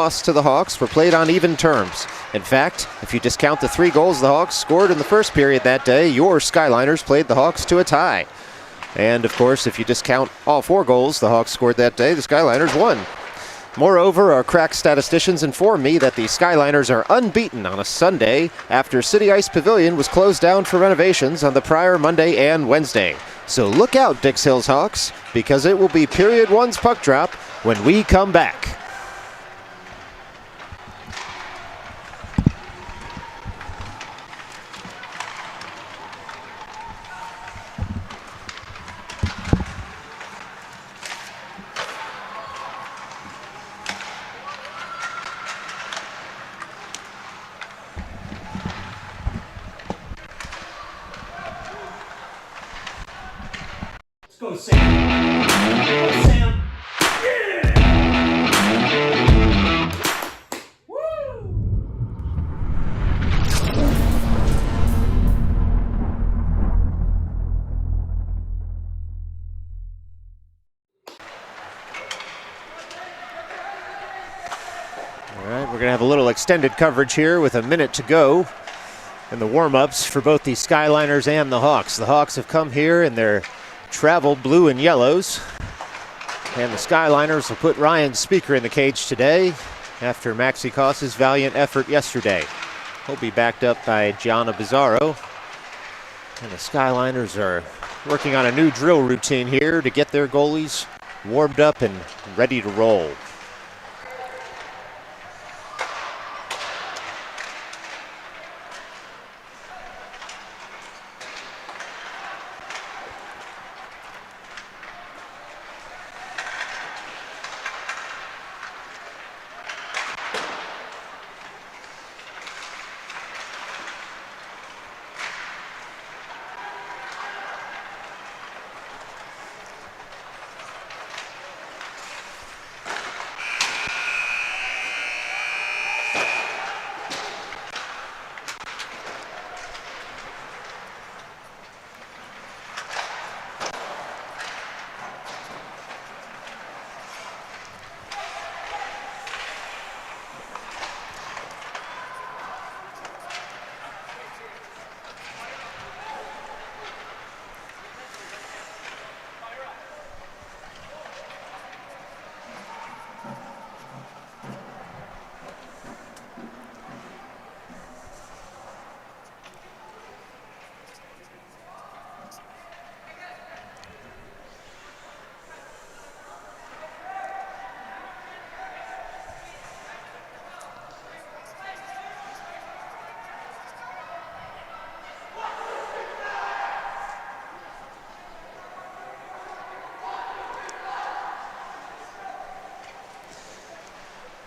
loss to the Hawks were played on even terms. In fact, if you discount the 3 goals the Hawks scored in the first period that day, your Skyliners played the Hawks to a tie. And of course, if you discount all 4 goals the Hawks scored that day, the Skyliners won. Moreover, our crack statisticians inform me that the Skyliners are unbeaten on a Sunday after City Ice Pavilion was closed down for renovations on the prior Monday and Wednesday. So look out, Dix Hills Hawks, because it will be period 1's puck drop when we come back. Go Sam. Go Sam. Yeah! Woo! All right, we're going to have a little extended coverage here with a minute to go in the warm-ups for both the Skyliners and the Hawks. The Hawks have come here in their travel blue and yellows, and the Skyliners will put Ryan Speaker in the cage today after Maxi Koss's valiant effort yesterday. He'll be backed up by Gianna Bizzarro, and the Skyliners are working on a new drill routine here to get their goalies warmed up and ready to roll.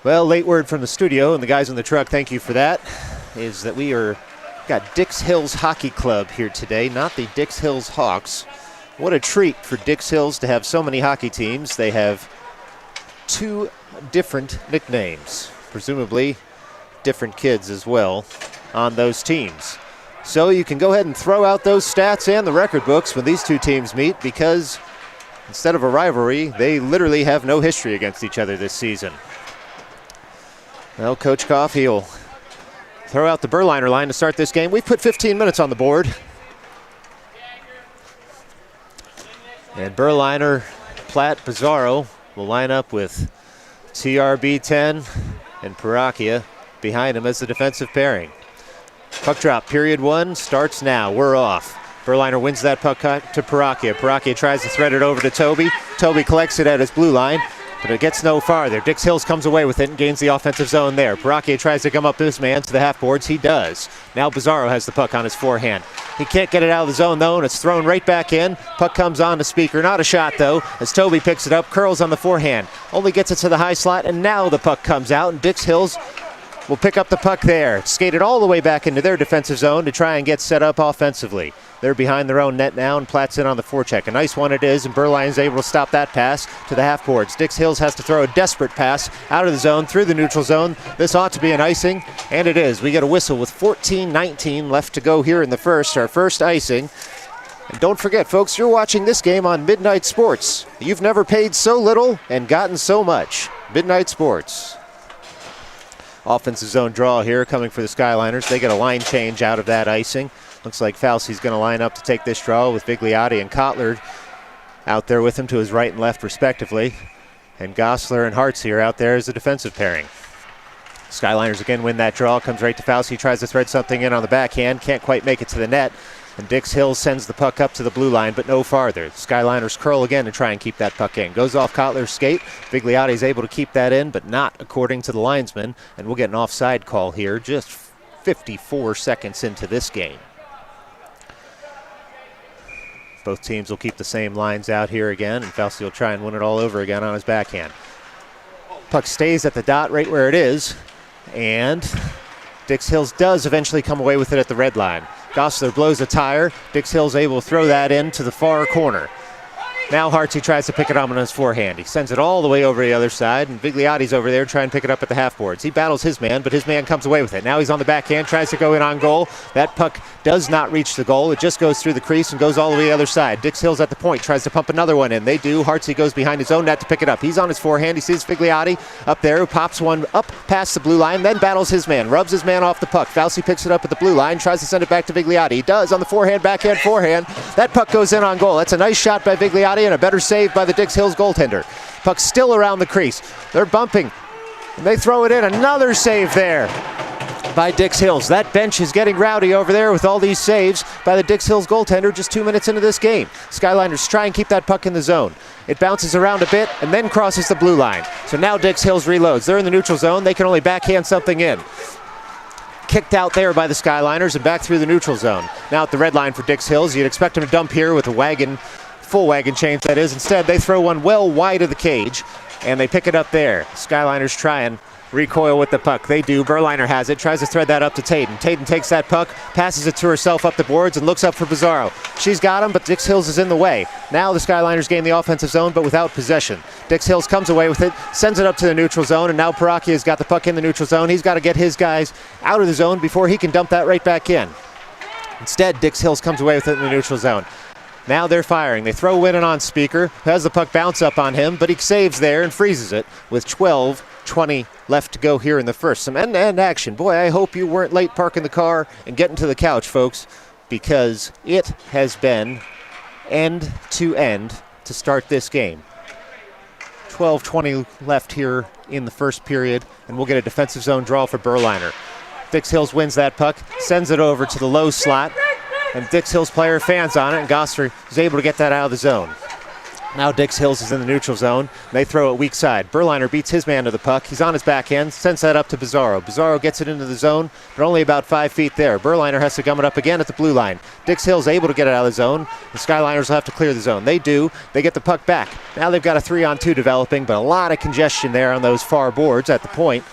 Well, late word from the studio, and the guys in the truck, thank you for that, is that we got Dix Hills Hockey Club here today, not the Dix Hills Hawks. What a treat for Dix Hills to have so many hockey teams. They have 2 different nicknames, presumably different kids as well on those teams. So you can go ahead and throw out those stats and the record books when these 2 teams meet, because instead of a rivalry, they literally have no history against each other this season. Well, Coach Koff, he'll throw out the Berliner line to start this game. We've put 15 minutes on the board. And Berliner, Platt, Bizzarro will line up with TRB-10 and Paracchia behind him as the defensive pairing. Puck drop, period 1 starts now. We're off. Berliner wins that puck to Paracchia. Paracchia tries to thread it over to Toby. Toby collects it at his blue line, but it gets no farther. Dix Hills comes away with it and gains the offensive zone there. Paracchia tries to come up this man to the half boards. He does. Now Bizzarro has the puck on his forehand. He can't get it out of the zone, though, and it's thrown right back in. Puck comes on to Speaker. Not a shot, though, as Toby picks it up, curls on the forehand. Only gets it to the high slot, and now the puck comes out, and Dix Hills will pick up the puck there. Skated all the way back into their defensive zone to try and get set up offensively. They're behind their own net now, and Platt's in on the forecheck. A nice one it is, and Berline's able to stop that pass to the half boards. Dix Hills has to throw a desperate pass out of the zone, through the neutral zone. This ought to be an icing, and it is. We get a whistle with 14:19 left to go here in the first, our first icing. And don't forget, folks, you're watching this game on Midnight Sports. You've never paid so little and gotten so much. Midnight Sports. offensive zone draw here coming for the Skyliners. They get a line change out of that icing. Looks like Falsey's going to line up to take this draw with Vigliotti and Kotler out there with him to his right and left respectively. And Gosler and Hartsey are out there as a defensive pairing. Skyliners again win that draw. Comes right to Falsey, tries to thread something in on the backhand. Can't quite make it to the net. And Dix Hills sends the puck up to the blue line, but no farther. Skyliners curl again to try and keep that puck in. Goes off Kotler's skate. Vigliotti is able to keep that in, but not according to the linesman. And we'll get an offside call here just 54 seconds into this game. Both teams will keep the same lines out here again, and Falsey will try and win it all over again on his backhand. Puck stays at the dot right where it is, and Dix Hills does eventually come away with it at the red line. Gosler blows a tire. Dix Hills able to throw that in to the far corner. Now Hartsey tries to pick it up on his forehand. He sends it all the way over to the other side, and Vigliotti's over there trying to pick it up at the half boards. He battles his man, but his man comes away with it. Now he's on the backhand, tries to go in on goal. That puck does not reach the goal. It just goes through the crease and goes all the way to the other side. Dix Hills at the point, tries to pump another one in. They do. Hartsey goes behind his own net to pick it up. He's on his forehand. He sees Vigliotti up there, who pops one up past the blue line, then battles his man, rubs his man off the puck. Falsey picks it up at the blue line, tries to send it back to Vigliotti. He does on the forehand, backhand, forehand. That puck goes in on goal. That's a nice shot by Vigliotti and a better save by the Dix Hills goaltender. Puck still around the crease. They're bumping. And they throw it in. Another save there by Dix Hills. That bench is getting rowdy over there with all these saves by the Dix Hills goaltender just 2 minutes into this game. Skyliners try and keep that puck in the zone. It bounces around a bit and then crosses the blue line. So now Dix Hills reloads. They're in the neutral zone. They can only backhand something in. Kicked out there by the Skyliners and back through the neutral zone. Now at the red line for Dix Hills. You'd expect him to dump here with a wagon, full wagon change that is. Instead, they throw one well wide of the cage, and they pick it up there. Skyliners try and recoil with the puck. They do. Berliner has it, tries to thread that up to Tayden. Tayden takes that puck, passes it to herself up the boards, and looks up for Bizarro. She's got him, but Dix Hills is in the way. Now the Skyliners gain the offensive zone, but without possession. Dix Hills comes away with it, sends it up to the neutral zone, and now Parakia's got the puck in the neutral zone. He's got to get his guys out of the zone before he can dump that right back in. Instead, Dix Hills comes away with it in the neutral zone. Now they're firing. They throw Winnan on Speaker, who has the puck bounce up on him, but he saves there and freezes it with 12:20 left to go here in the first. Some end-to-end action. Boy, I hope you weren't late parking the car and getting to the couch, folks, because it has been end-to-end to start this game. 12:20 left here in the first period, and we'll get a defensive zone draw for Berliner. Dix Hills wins that puck, sends it over to the low slot, and Dix Hills player fans on it, and Gosler is able to get that out of the zone. Now Dix Hills is in the neutral zone. They throw it weak side. Berliner beats his man to the puck. He's on his backhand, sends that up to Bizarro. Bizarro gets it into the zone, but only about 5 feet there. Berliner has to gum it up again at the blue line. Dix Hills able to get it out of the zone. The Skyliners will have to clear the zone. They do. They get the puck back. Now they've got a 3-on-2 developing, but a lot of congestion there on those far boards at the point.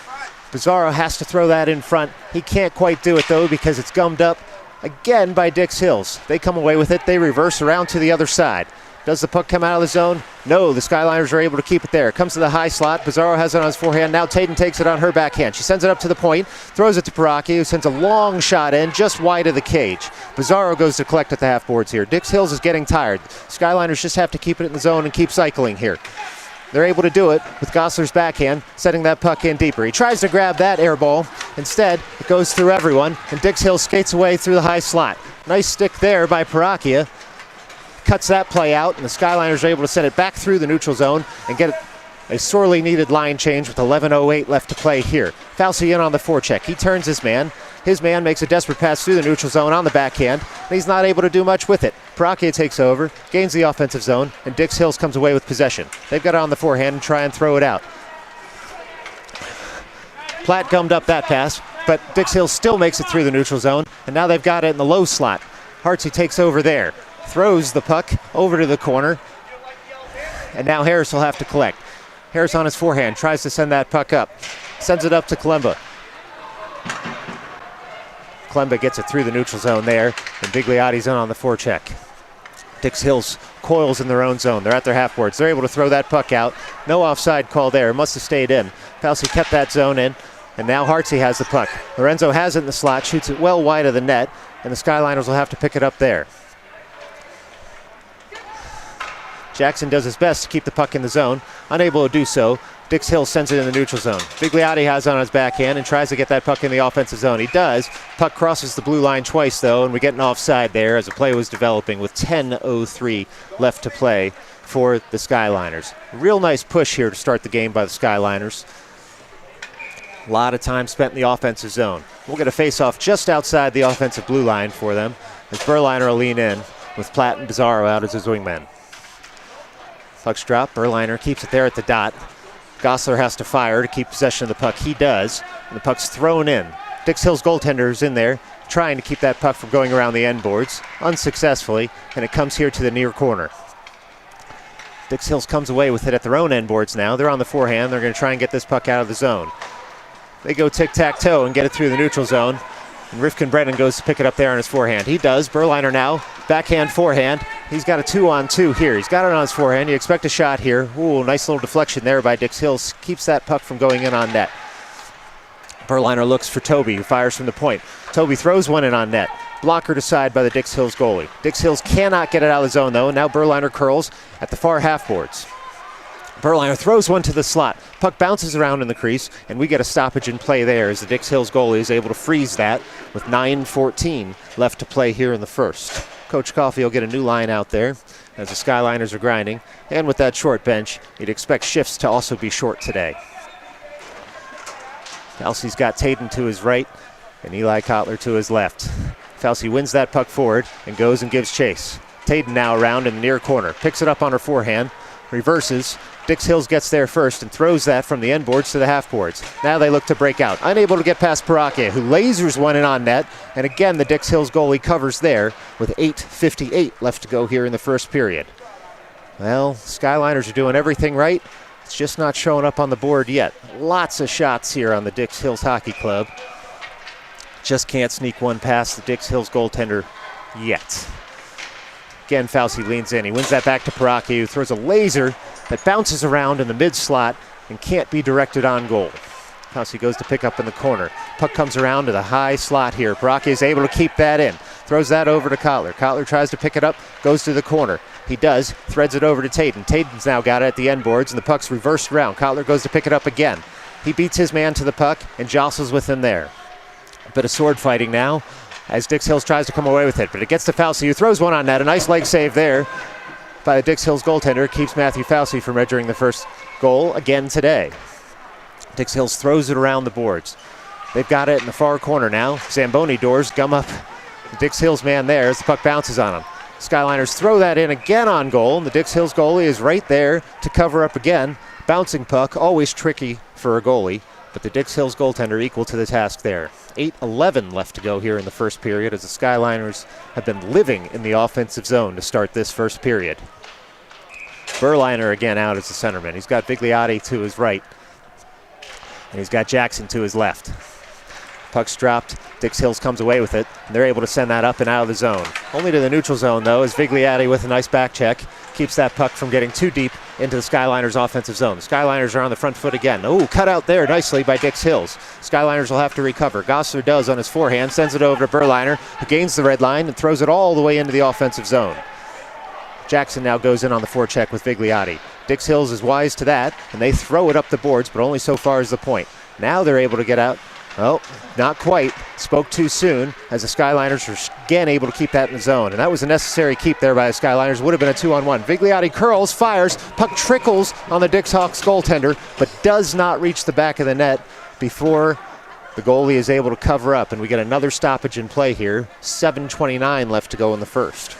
Bizarro has to throw that in front. He can't quite do it, though, because it's gummed up again by Dix Hills. They come away with it. They reverse around to the other side. Does the puck come out of the zone? No, the Skyliners are able to keep it there. It comes to the high slot. Bizarro has it on his forehand. Now Tayden takes it on her backhand. She sends it up to the point, throws it to Paraki, who sends a long shot in just wide of the cage. Bizarro goes to collect at the half boards here. Dix Hills is getting tired. Skyliners just have to keep it in the zone and keep cycling here. They're able to do it with Gosler's backhand, setting that puck in deeper. He tries to grab that air ball. Instead, it goes through everyone, and Dix Hills skates away through the high slot. Nice stick there by Parakia. Cuts that play out, and the Skyliners are able to send it back through the neutral zone and get a sorely needed line change with 11:08 left to play here. Falsey in on the forecheck. He turns his man. His man makes a desperate pass through the neutral zone on the backhand, and he's not able to do much with it. Parakia takes over, gains the offensive zone, and Dix Hills comes away with possession. They've got it on the forehand and try and throw it out. Platt gummed up that pass, but Dix Hills still makes it through the neutral zone, and now they've got it in the low slot. Hartsey takes over there, throws the puck over to the corner, and now Harris will have to collect. Harris on his forehand, tries to send that puck up, sends it up to Kalemba. Kalemba gets it through the neutral zone there, and Bigliotti's in on the forecheck. Dix Hills coils in their own zone. They're at their half boards. They're able to throw that puck out. No offside call there. Must have stayed in. Falsey kept that zone in, and now Hartsey has the puck. Lorenzo has it in the slot, shoots it well wide of the net, and the Skyliners will have to pick it up there. Jackson does his best to keep the puck in the zone. Unable to do so. Dix Hill sends it in the neutral zone. Bigliotti has on his backhand and tries to get that puck in the offensive zone. He does. Puck crosses the blue line twice, though, and we get an offside there as the play was developing with 10:03 left to play for the Skyliners. Real nice push here to start the game by the Skyliners. A lot of time spent in the offensive zone. We'll get a face-off just outside the offensive blue line for them as Berliner will lean in with Platt and Bizarro out as his wingmen. Puck's dropped. Berliner keeps it there at the dot. Gossler has to fire to keep possession of the puck. He does, and the puck's thrown in. Dix Hill's goaltender is in there trying to keep that puck from going around the end boards, unsuccessfully, and it comes here to the near corner. Dix Hills comes away with it at their own end boards now. They're on the forehand. They're going to try and get this puck out of the zone. They go tic-tac-toe and get it through the neutral zone. And Rifkin Brennan goes to pick it up there on his forehand. He does. Berliner now, backhand, forehand. He's got a 2-on-2 here. He's got it on his forehand. You expect a shot here. Ooh, nice little deflection there by Dix Hills. Keeps that puck from going in on net. Berliner looks for Toby, who fires from the point. Toby throws one in on net. Blockered aside by the Dix Hills goalie. Dix Hills cannot get it out of the zone, though, and now Berliner curls at the far half boards. Berliner throws one to the slot. Puck bounces around in the crease, and we get a stoppage in play there as the Dix Hills goalie is able to freeze that with 9:14 left to play here in the first. Coach Coffey will get a new line out there as the Skyliners are grinding, and with that short bench, you'd expect shifts to also be short today. Falsey's got Tayden to his right and Eli Kotler to his left. Falsey wins that puck forward and goes and gives chase. Tayden now around in the near corner, picks it up on her forehand, reverses. Dix Hills gets there first and throws that from the end boards to the half boards. Now they look to break out. Unable to get past Parakia, who lasers one in on net. And again, the Dix Hills goalie covers there with 8:58 left to go here in the first period. Well, Skyliners are doing everything right. It's just not showing up on the board yet. Lots of shots here on the Dix Hills Hockey Club. Just can't sneak one past the Dix Hills goaltender yet. Again, Falsey leans in. He wins that back to Parakia, who throws a laser that bounces around in the mid-slot and can't be directed on goal. Falsey goes to pick up in the corner. Puck comes around to the high slot here. Parakia is able to keep that in. Throws that over to Kotler. Kotler tries to pick it up, goes to the corner. He does, threads it over to Tayden. Tayden's now got it at the end boards, and the puck's reversed around. Kotler goes to pick it up again. He beats his man to the puck and jostles with him there. A bit of sword fighting now as Dix Hills tries to come away with it, but it gets to Falsey, who throws one on net. A nice leg save there by the Dix Hills goaltender. Keeps Matthew Falsey from registering the first goal again today. Dix Hills throws it around the boards. They've got it in the far corner now. Zamboni doors gum up the Dix Hills man there as the puck bounces on him. Skyliners throw that in again on goal, and the Dix Hills goalie is right there to cover up again. Bouncing puck, always tricky for a goalie, but the Dix Hills goaltender equal to the task there. 8:11 left to go here in the first period as the Skyliners have been living in the offensive zone to start this first period. Berliner again out as the centerman. He's got Bigliotti to his right, and he's got Jackson to his left. Puck's dropped. Dix Hills comes away with it, and they're able to send that up and out of the zone. Only to the neutral zone, though, as Bigliotti with a nice back check keeps that puck from getting too deep into the Skyliners' offensive zone. The Skyliners are on the front foot again. Oh, cut out there nicely by Dix Hills. Skyliners will have to recover. Gossler does on his forehand, sends it over to Berliner, who gains the red line and throws it all the way into the offensive zone. Jackson now goes in on the forecheck with Bigliotti. Dix Hills is wise to that, and they throw it up the boards, but only so far as the point. Now they're able to get out. Oh, not quite. Spoke too soon as the Skyliners are again able to keep that in the zone. And that was a necessary keep there by the Skyliners. Would have been a 2-on-1. Bigliotti curls, fires. Puck trickles on the Dix Hawks goaltender, but does not reach the back of the net before the goalie is able to cover up. And we get another stoppage in play here. 7:29 left to go in the first.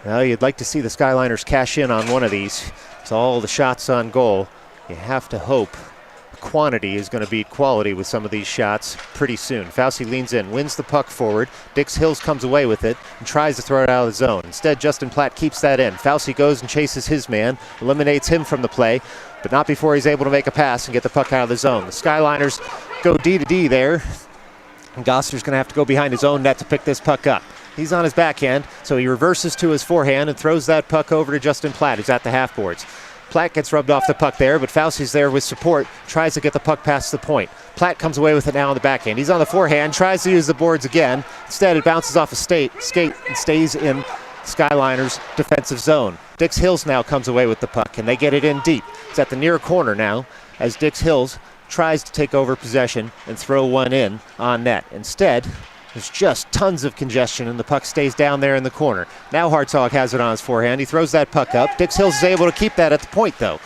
Well, you'd like to see the Skyliners cash in on one of these. It's all the shots on goal. You have to hope quantity is going to beat quality with some of these shots pretty soon. Falsey leans in, wins the puck forward. Dix Hills comes away with it and tries to throw it out of the zone. Instead, Justin Platt keeps that in. Falsey goes and chases his man, eliminates him from the play, but not before he's able to make a pass and get the puck out of the zone. The Skyliners go D to D there, and Gossler's going to have to go behind his own net to pick this puck up. He's on his backhand, so he reverses to his forehand and throws that puck over to Justin Platt, who's at the half boards. Platt gets rubbed off the puck there, but Falsey's there with support, tries to get the puck past the point. Platt comes away with it now on the backhand. He's on the forehand, tries to use the boards again. Instead, it bounces off a skate and stays in Skyliners' defensive zone. Dix Hills now comes away with the puck, and they get it in deep. It's at the near corner now as Dix Hills tries to take over possession and throw one in on net. Instead, there's just tons of congestion, and the puck stays down there in the corner. Now Hartzog has it on his forehand. He throws that puck up. Dix Hills is able to keep that at the point, though.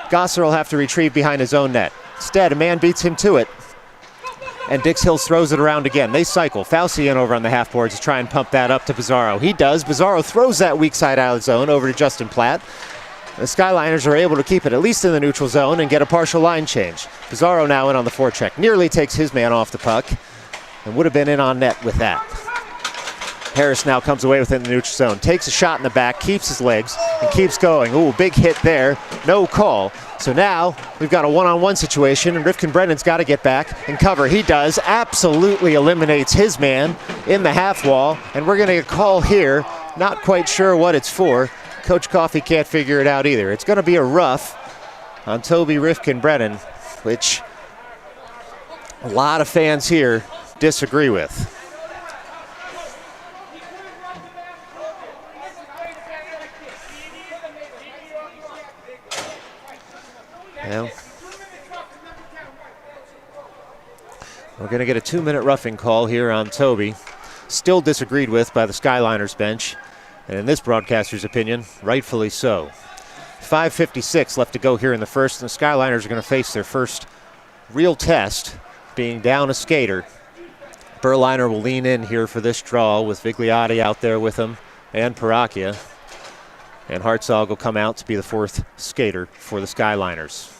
Gosser will have to retrieve behind his own net. Instead, a man beats him to it, and Dix Hills throws it around again. They cycle. Fauci in over on the half boards to try and pump that up to Pizarro. He does. Pizarro throws that weak side out of the zone over to Justin Platt. The Skyliners are able to keep it at least in the neutral zone and get a partial line change. Pizarro now in on the forecheck. Nearly takes his man off the puck and would have been in on net with that. Harris now comes away within the neutral zone. Takes a shot in the back, keeps his legs, and keeps going. Ooh, big hit there. No call. So now we've got a one-on-one situation, and Rifkin Brennan's got to get back and cover. He does. Absolutely eliminates his man in the half wall, and we're going to get a call here. Not quite sure what it's for. Coach Coffey can't figure it out either. It's going to be a rough on Toby Rifkin Brennan, which a lot of fans here disagree with. Well, we're going to get a 2-minute roughing call here on Toby. Still disagreed with by the Skyliners bench, and in this broadcaster's opinion, rightfully so. 5:56 left to go here in the first, and the Skyliners are going to face their first real test, being down a skater. Berliner will lean in here for this draw with Vigliotti out there with him and Paracchia. And Hartzog will come out to be the fourth skater for the Skyliners.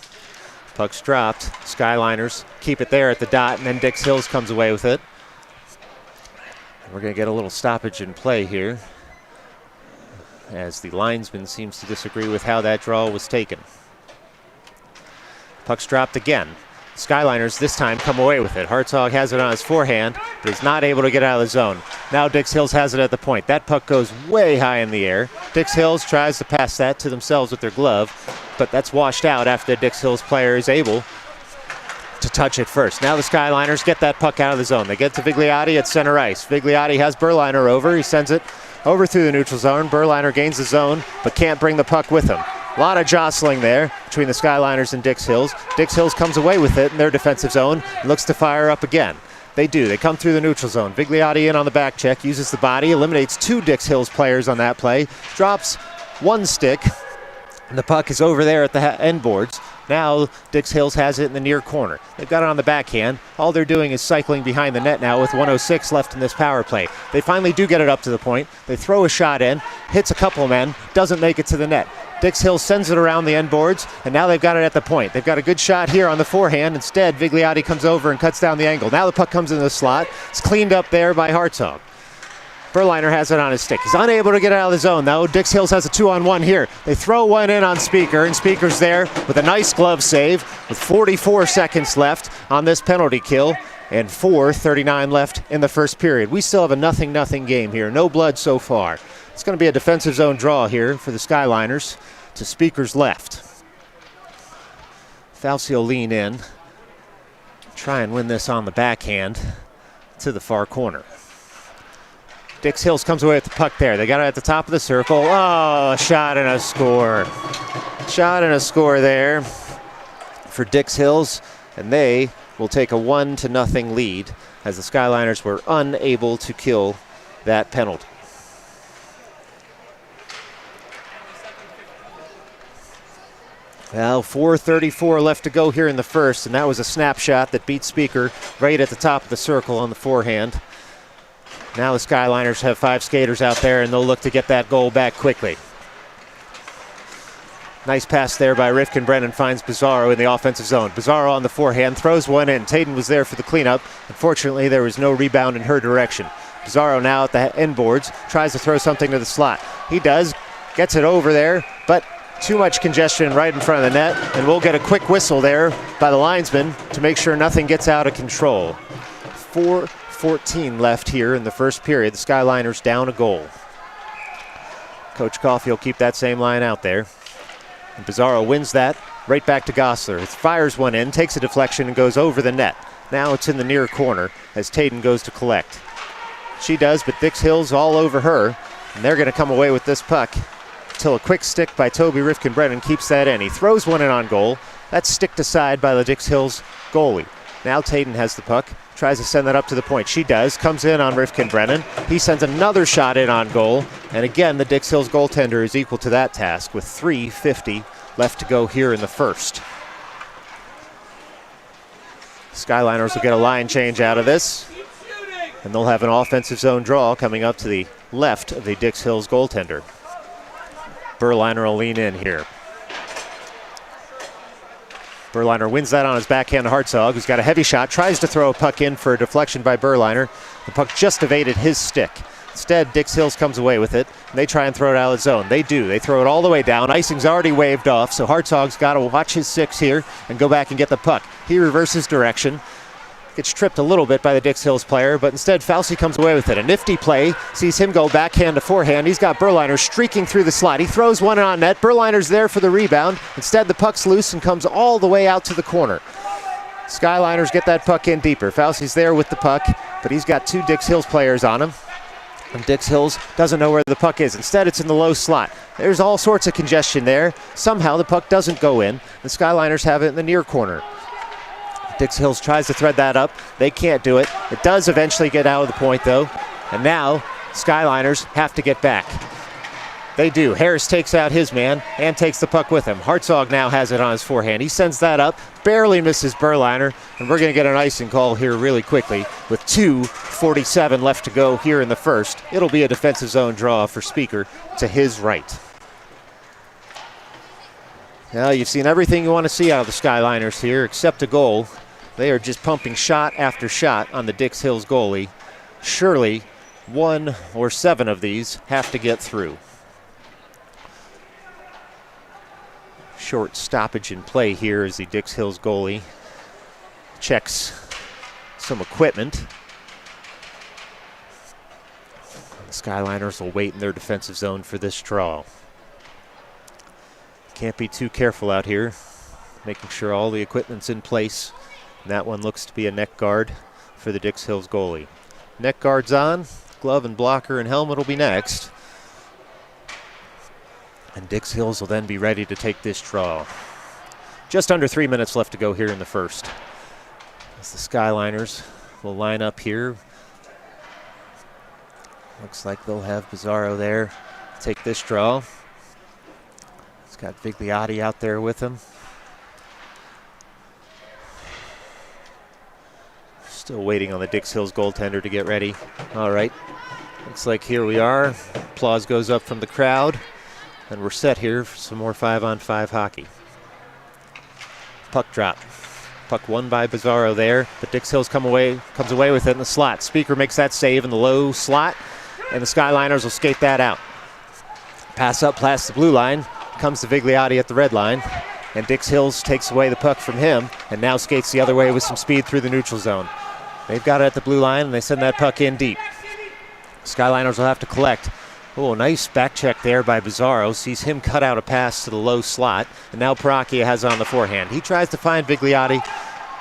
Puck's dropped. Skyliners keep it there at the dot, and then Dix Hills comes away with it. We're going to get a little stoppage in play here, as the linesman seems to disagree with how that draw was taken. Puck's dropped again. Skyliners this time come away with it. Hartzog has it on his forehand, but he's not able to get out of the zone. Now Dix Hills has it at the point. That puck goes way high in the air. Dix Hills tries to pass that to themselves with their glove, but that's washed out after the Dix Hills player is able to touch it first. Now the Skyliners get that puck out of the zone. They get to Vigliotti at center ice. Vigliotti has Berliner over. He sends it over through the neutral zone. Berliner gains the zone, but can't bring the puck with him. A lot of jostling there between the Skyliners and Dix Hills. Dix Hills comes away with it in their defensive zone and looks to fire up again. They do. They come through the neutral zone. Vigliotti in on the back check, uses the body, eliminates two Dix Hills players on that play, drops one stick, and the puck is over there at the end boards. Now Dix Hills has it in the near corner. They've got it on the backhand. All they're doing is cycling behind the net now with 1:06 left in this power play. They finally do get it up to the point. They throw a shot in, hits a couple men, doesn't make it to the net. Dix Hills sends it around the end boards, and now they've got it at the point. They've got a good shot here on the forehand. Instead, Vigliotti comes over and cuts down the angle. Now the puck comes in the slot. It's cleaned up there by Hartzog. Berliner has it on his stick. He's unable to get out of the zone, though. Dix Hills has a 2-on-1 here. They throw one in on Speaker, and Speaker's there with a nice glove save with 44 seconds left on this penalty kill and 4:39 left in the first period. We still have a 0-0 game here. No blood so far. It's going to be a defensive zone draw here for the Skyliners to Speaker's left. Fauci will lean in, try and win this on the backhand to the far corner. Dix Hills comes away with the puck there. They got it at the top of the circle. Oh, a shot and a score. Shot and a score there for Dix Hills, and they will take a 1-0 lead as the Skyliners were unable to kill that penalty. Well, 4:34 left to go here in the first, and that was a snapshot that beat Speaker right at the top of the circle on the forehand. Now the Skyliners have 5 skaters out there, and they'll look to get that goal back quickly. Nice pass there by Rifkin Brennan, finds Pizarro in the offensive zone. Pizarro on the forehand, throws one in. Tayden was there for the cleanup. Unfortunately, there was no rebound in her direction. Pizarro now at the end boards, tries to throw something to the slot. He does, gets it over there, but too much congestion right in front of the net, and we'll get a quick whistle there by the linesman to make sure nothing gets out of control. 4:14 left here in the first period. The Skyliners down a goal. Coach Coffey will keep that same line out there. And Pizarro wins that right back to Gosler. He fires one in, takes a deflection, and goes over the net. Now it's in the near corner as Tayden goes to collect. She does, but Dix Hills all over her, and they're going to come away with this puck until a quick stick by Toby Rifkin-Brennan keeps that in. He throws one in on goal. That's sticked aside by the Dix Hills goalie. Now Tayden has the puck, tries to send that up to the point. She does, comes in on Rifkin-Brennan. He sends another shot in on goal, and again the Dix Hills goaltender is equal to that task with 3:50 left to go here in the first. Skyliners will get a line change out of this, and they'll have an offensive zone draw coming up to the left of the Dix Hills goaltender. Berliner will lean in here. Berliner wins that on his backhand to Hartzog, who's got a heavy shot, tries to throw a puck in for a deflection by Berliner. The puck just evaded his stick. Instead, Dix Hills comes away with it, and they try and throw it out of the zone. They do. They throw it all the way down. Icing's already waved off, so Hartzog's got to watch his six here and go back and get the puck. He reverses direction. Gets tripped a little bit by the Dix Hills player, but instead Fauci comes away with it. A nifty play, sees him go backhand to forehand. He's got Berliner streaking through the slot. He throws one on net. Berliner's there for the rebound. Instead, the puck's loose and comes all the way out to the corner. Skyliners get that puck in deeper. Fauci's there with the puck, but he's got two Dix Hills players on him. And Dix Hills doesn't know where the puck is. Instead, it's in the low slot. There's all sorts of congestion there. Somehow the puck doesn't go in. The Skyliners have it in the near corner. Dix Hills tries to thread that up. They can't do it. It does eventually get out of the point, though. And now, Skyliners have to get back. They do. Harris takes out his man and takes the puck with him. Hartzog now has it on his forehand. He sends that up, barely misses Berliner, and we're going to get an icing call here really quickly with 2:47 left to go here in the first. It'll be a defensive zone draw for Speaker to his right. Now, you've seen everything you want to see out of the Skyliners here except a goal. They are just pumping shot after shot on the Dix Hills goalie. Surely 1 or 7 of these have to get through. Short stoppage in play here as the Dix Hills goalie checks some equipment. The Skyliners will wait in their defensive zone for this draw. Can't be too careful out here, making sure all the equipment's in place. And that one looks to be a neck guard for the Dix Hills goalie. Neck guard's on, glove and blocker and helmet will be next. And Dix Hills will then be ready to take this draw. Just under 3 minutes left to go here in the first. As the Skyliners will line up here. Looks like they'll have Bizarro there to take this draw. He's got Vigliotti out there with him. Still waiting on the Dix Hills goaltender to get ready. All right, looks like here we are. Applause goes up from the crowd. And we're set here for some more 5-on-5 hockey. Puck drop. Puck won by Bizarro there, but Dix Hills comes away with it in the slot. Speaker makes that save in the low slot, and the Skyliners will skate that out. Pass up past the blue line, comes to Vigliotti at the red line, and Dix Hills takes away the puck from him, and now skates the other way with some speed through the neutral zone. They've got it at the blue line, and they send that puck in deep. Skyliners will have to collect. Oh, nice back check there by Bizarro. Sees him cut out a pass to the low slot. And now Paracchia has on the forehand. He tries to find Vigliotti.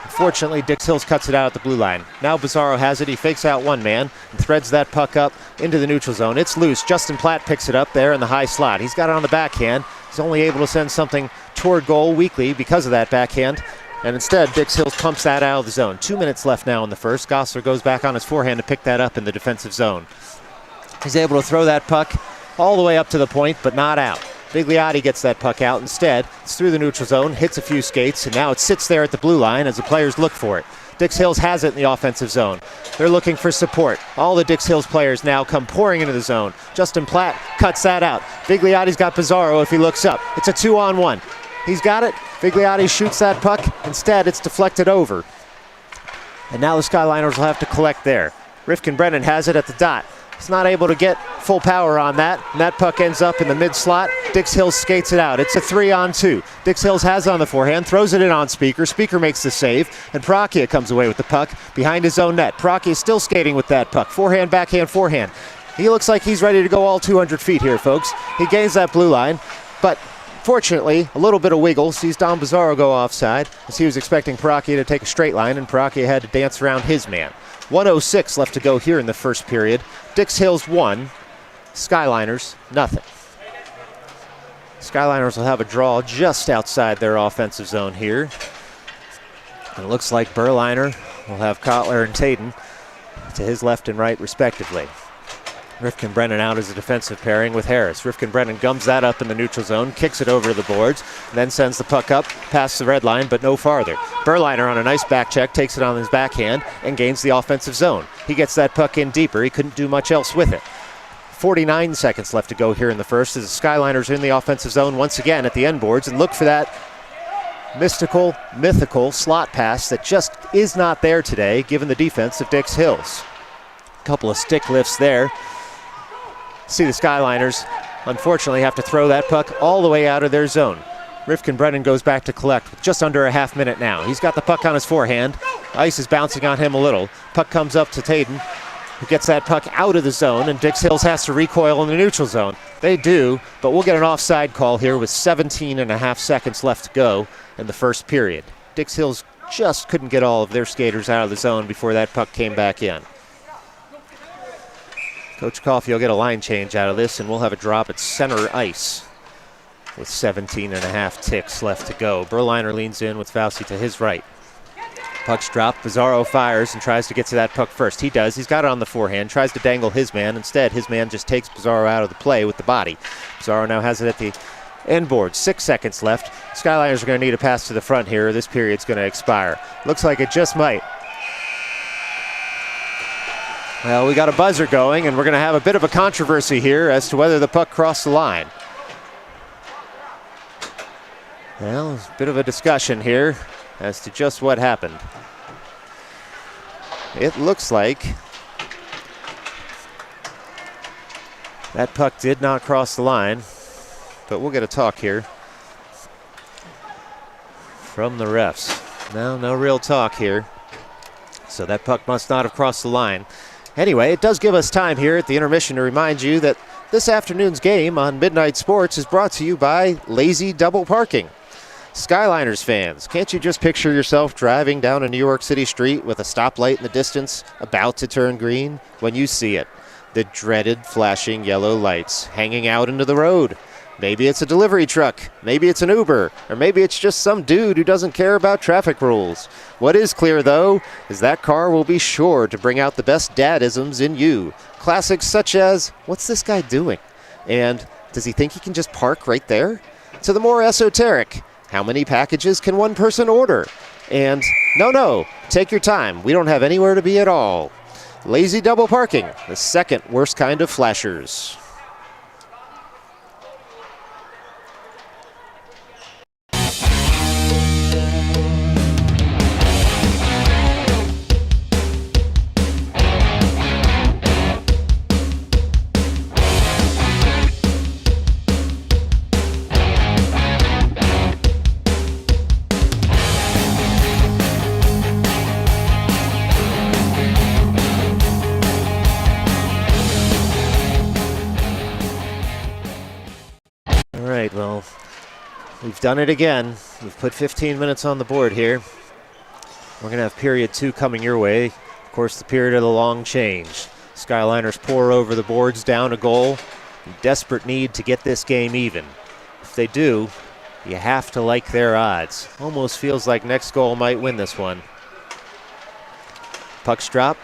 Unfortunately, Dix Hills cuts it out at the blue line. Now Bizarro has it. He fakes out one man and threads that puck up into the neutral zone. It's loose. Justin Platt picks it up there in the high slot. He's got it on the backhand. He's only able to send something toward goal weakly because of that backhand. And instead, Dix Hills pumps that out of the zone. 2 minutes left now in the first. Gossler goes back on his forehand to pick that up in the defensive zone. He's able to throw that puck all the way up to the point, but not out. Vigliotti gets that puck out instead. It's through the neutral zone, hits a few skates, and now it sits there at the blue line as the players look for it. Dix Hills has it in the offensive zone. They're looking for support. All the Dix Hills players now come pouring into the zone. Justin Platt cuts that out. Vigliotti's got Bizarro if he looks up. It's a 2-on-1. He's got it. Vigliotti shoots that puck. Instead, it's deflected over. And now the Skyliners will have to collect there. Rifkin-Brennan has it at the dot. He's not able to get full power on that, and that puck ends up in the mid-slot. Dix Hills skates it out. It's a 3-on-2. Dix Hills has it on the forehand, throws it in on Speaker. Speaker makes the save, and Paracchia comes away with the puck behind his own net. Paracchia is still skating with that puck. Forehand, backhand, forehand. He looks like he's ready to go all 200 feet here, folks. He gains that blue line, but fortunately, a little bit of wiggle sees Dom Bizarro go offside, as he was expecting Paracchia to take a straight line, and Paracchia had to dance around his man. 1:06 left to go here in the first period. Dix Hills 1, Skyliners nothing. Skyliners will have a draw just outside their offensive zone here. And it looks like Berliner will have Kotler and Taden to his left and right respectively. Rifkin-Brennan out as a defensive pairing with Harris. Rifkin-Brennan gums that up in the neutral zone, kicks it over the boards, and then sends the puck up past the red line, but no farther. Berliner on a nice back check, takes it on his backhand, and gains the offensive zone. He gets that puck in deeper. He couldn't do much else with it. 49 seconds left to go here in the first as the Skyliners are in the offensive zone once again at the end boards, and look for that mythical slot pass that just is not there today, given the defense of Dix Hills. A couple of stick lifts there. See the Skyliners, unfortunately, have to throw that puck all the way out of their zone. Rifkin-Brennan goes back to collect with just under a half minute now. He's got the puck on his forehand. Ice is bouncing on him a little. Puck comes up to Taden, who gets that puck out of the zone, and Dix Hills has to recoil in the neutral zone. They do, but we'll get an offside call here with 17 and a half seconds left to go in the first period. Dix Hills just couldn't get all of their skaters out of the zone before that puck came back in. Coach Coffey will get a line change out of this, and we'll have a drop at center ice with 17 and a half ticks left to go. Berliner leans in with Fauci to his right. Puck's dropped. Pizarro fires and tries to get to that puck first. He does. He's got it on the forehand. Tries to dangle his man. Instead, his man just takes Pizarro out of the play with the body. Pizarro now has it at the end board. 6 seconds left. Skyliners are going to need a pass to the front here. This period's going to expire. Looks like it just might. Well, we got a buzzer going, and we're going to have a bit of a controversy here as to whether the puck crossed the line. Well, there's a bit of a discussion here as to just what happened. It looks like that puck did not cross the line, but we'll get a talk here from the refs. No real talk here. So that puck must not have crossed the line. Anyway, it does give us time here at the intermission to remind you that this afternoon's game on Midnight Sports is brought to you by Lazy Double Parking. Skyliners fans, can't you just picture yourself driving down a New York City street with a stoplight in the distance about to turn green when you see it? The dreaded flashing yellow lights hanging out into the road. Maybe it's a delivery truck, maybe it's an Uber, or maybe it's just some dude who doesn't care about traffic rules. What is clear, though, is that car will be sure to bring out the best dadisms in you. Classics such as, what's this guy doing? And does he think he can just park right there? To the more esoteric, how many packages can one person order? And no, take your time. We don't have anywhere to be at all. Lazy double parking, the second worst kind of flashers. Well, we've done it again. We've put 15 minutes on the board here. We're going to have period 2 coming your way. Of course, the period of the long change. Skyliners pour over the boards down a goal. In desperate need to get this game even. If they do, you have to like their odds. Almost feels like next goal might win this one. Puck's drop.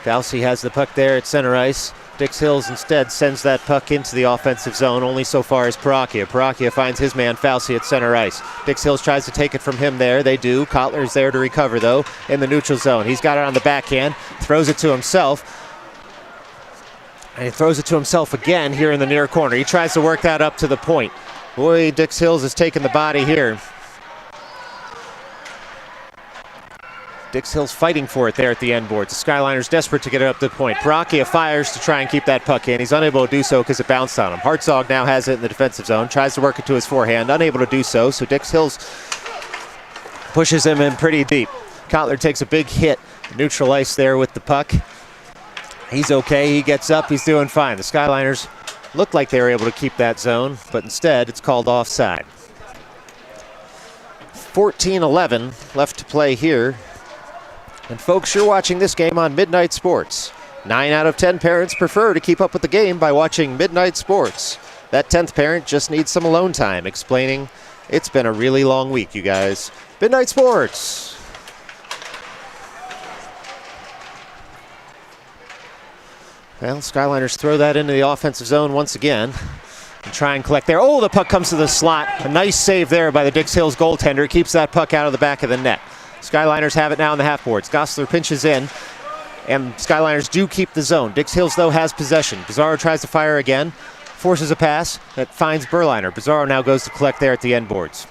Fauci has the puck there at center ice. Dix Hills instead sends that puck into the offensive zone, only so far as Parachia. Parachia finds his man Fauci at center ice. Dix Hills tries to take it from him there. They do. Kotler's there to recover, though, in the neutral zone. He's got it on the backhand, throws it to himself. And he throws it to himself again here in the near corner. He tries to work that up to the point. Boy, Dix Hills has taken the body here. Dix Hills fighting for it there at the end boards. The Skyliners desperate to get it up to the point. Parachia fires to try and keep that puck in. He's unable to do so because it bounced on him. Hartzog now has it in the defensive zone. Tries to work it to his forehand. Unable to do so. So Dix Hills pushes him in pretty deep. Kotler takes a big hit. Neutral ice there with the puck. He's okay. He gets up. He's doing fine. The Skyliners looked like they were able to keep that zone, but instead it's called offside. 14-11 left to play here. And folks, you're watching this game on Midnight Sports. 9 out of 10 parents prefer to keep up with the game by watching Midnight Sports. That 10th parent just needs some alone time, explaining it's been a really long week, you guys. Midnight Sports. Well, Skyliners throw that into the offensive zone once again and try and collect there. Oh, the puck comes to the slot. A nice save there by the Dix Hills goaltender. Keeps that puck out of the back of the net. Skyliners have it now in the half boards. Gosler pinches in, and Skyliners do keep the zone. Dix Hills, though, has possession. Bizarro tries to fire again, forces a pass that finds Berliner. Bizarro now goes to collect there at the end boards.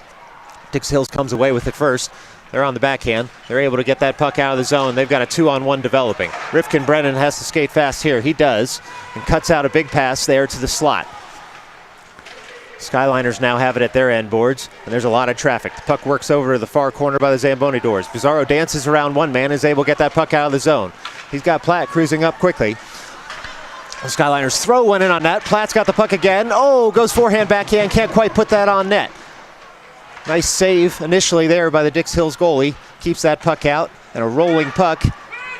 Dix Hills comes away with it first. They're on the backhand. They're able to get that puck out of the zone. They've got a 2-on-1 developing. Rifkin Brennan has to skate fast here. He does, and cuts out a big pass there to the slot. Skyliners now have it at their end boards, and there's a lot of traffic. The puck works over to the far corner by the Zamboni doors. Bizarro dances around one man, is able to get that puck out of the zone. He's got Platt cruising up quickly. The Skyliners throw one in on net. Platt's got the puck again. Oh, goes forehand, backhand, can't quite put that on net. Nice save initially there by the Dix Hills goalie. Keeps that puck out, and a rolling puck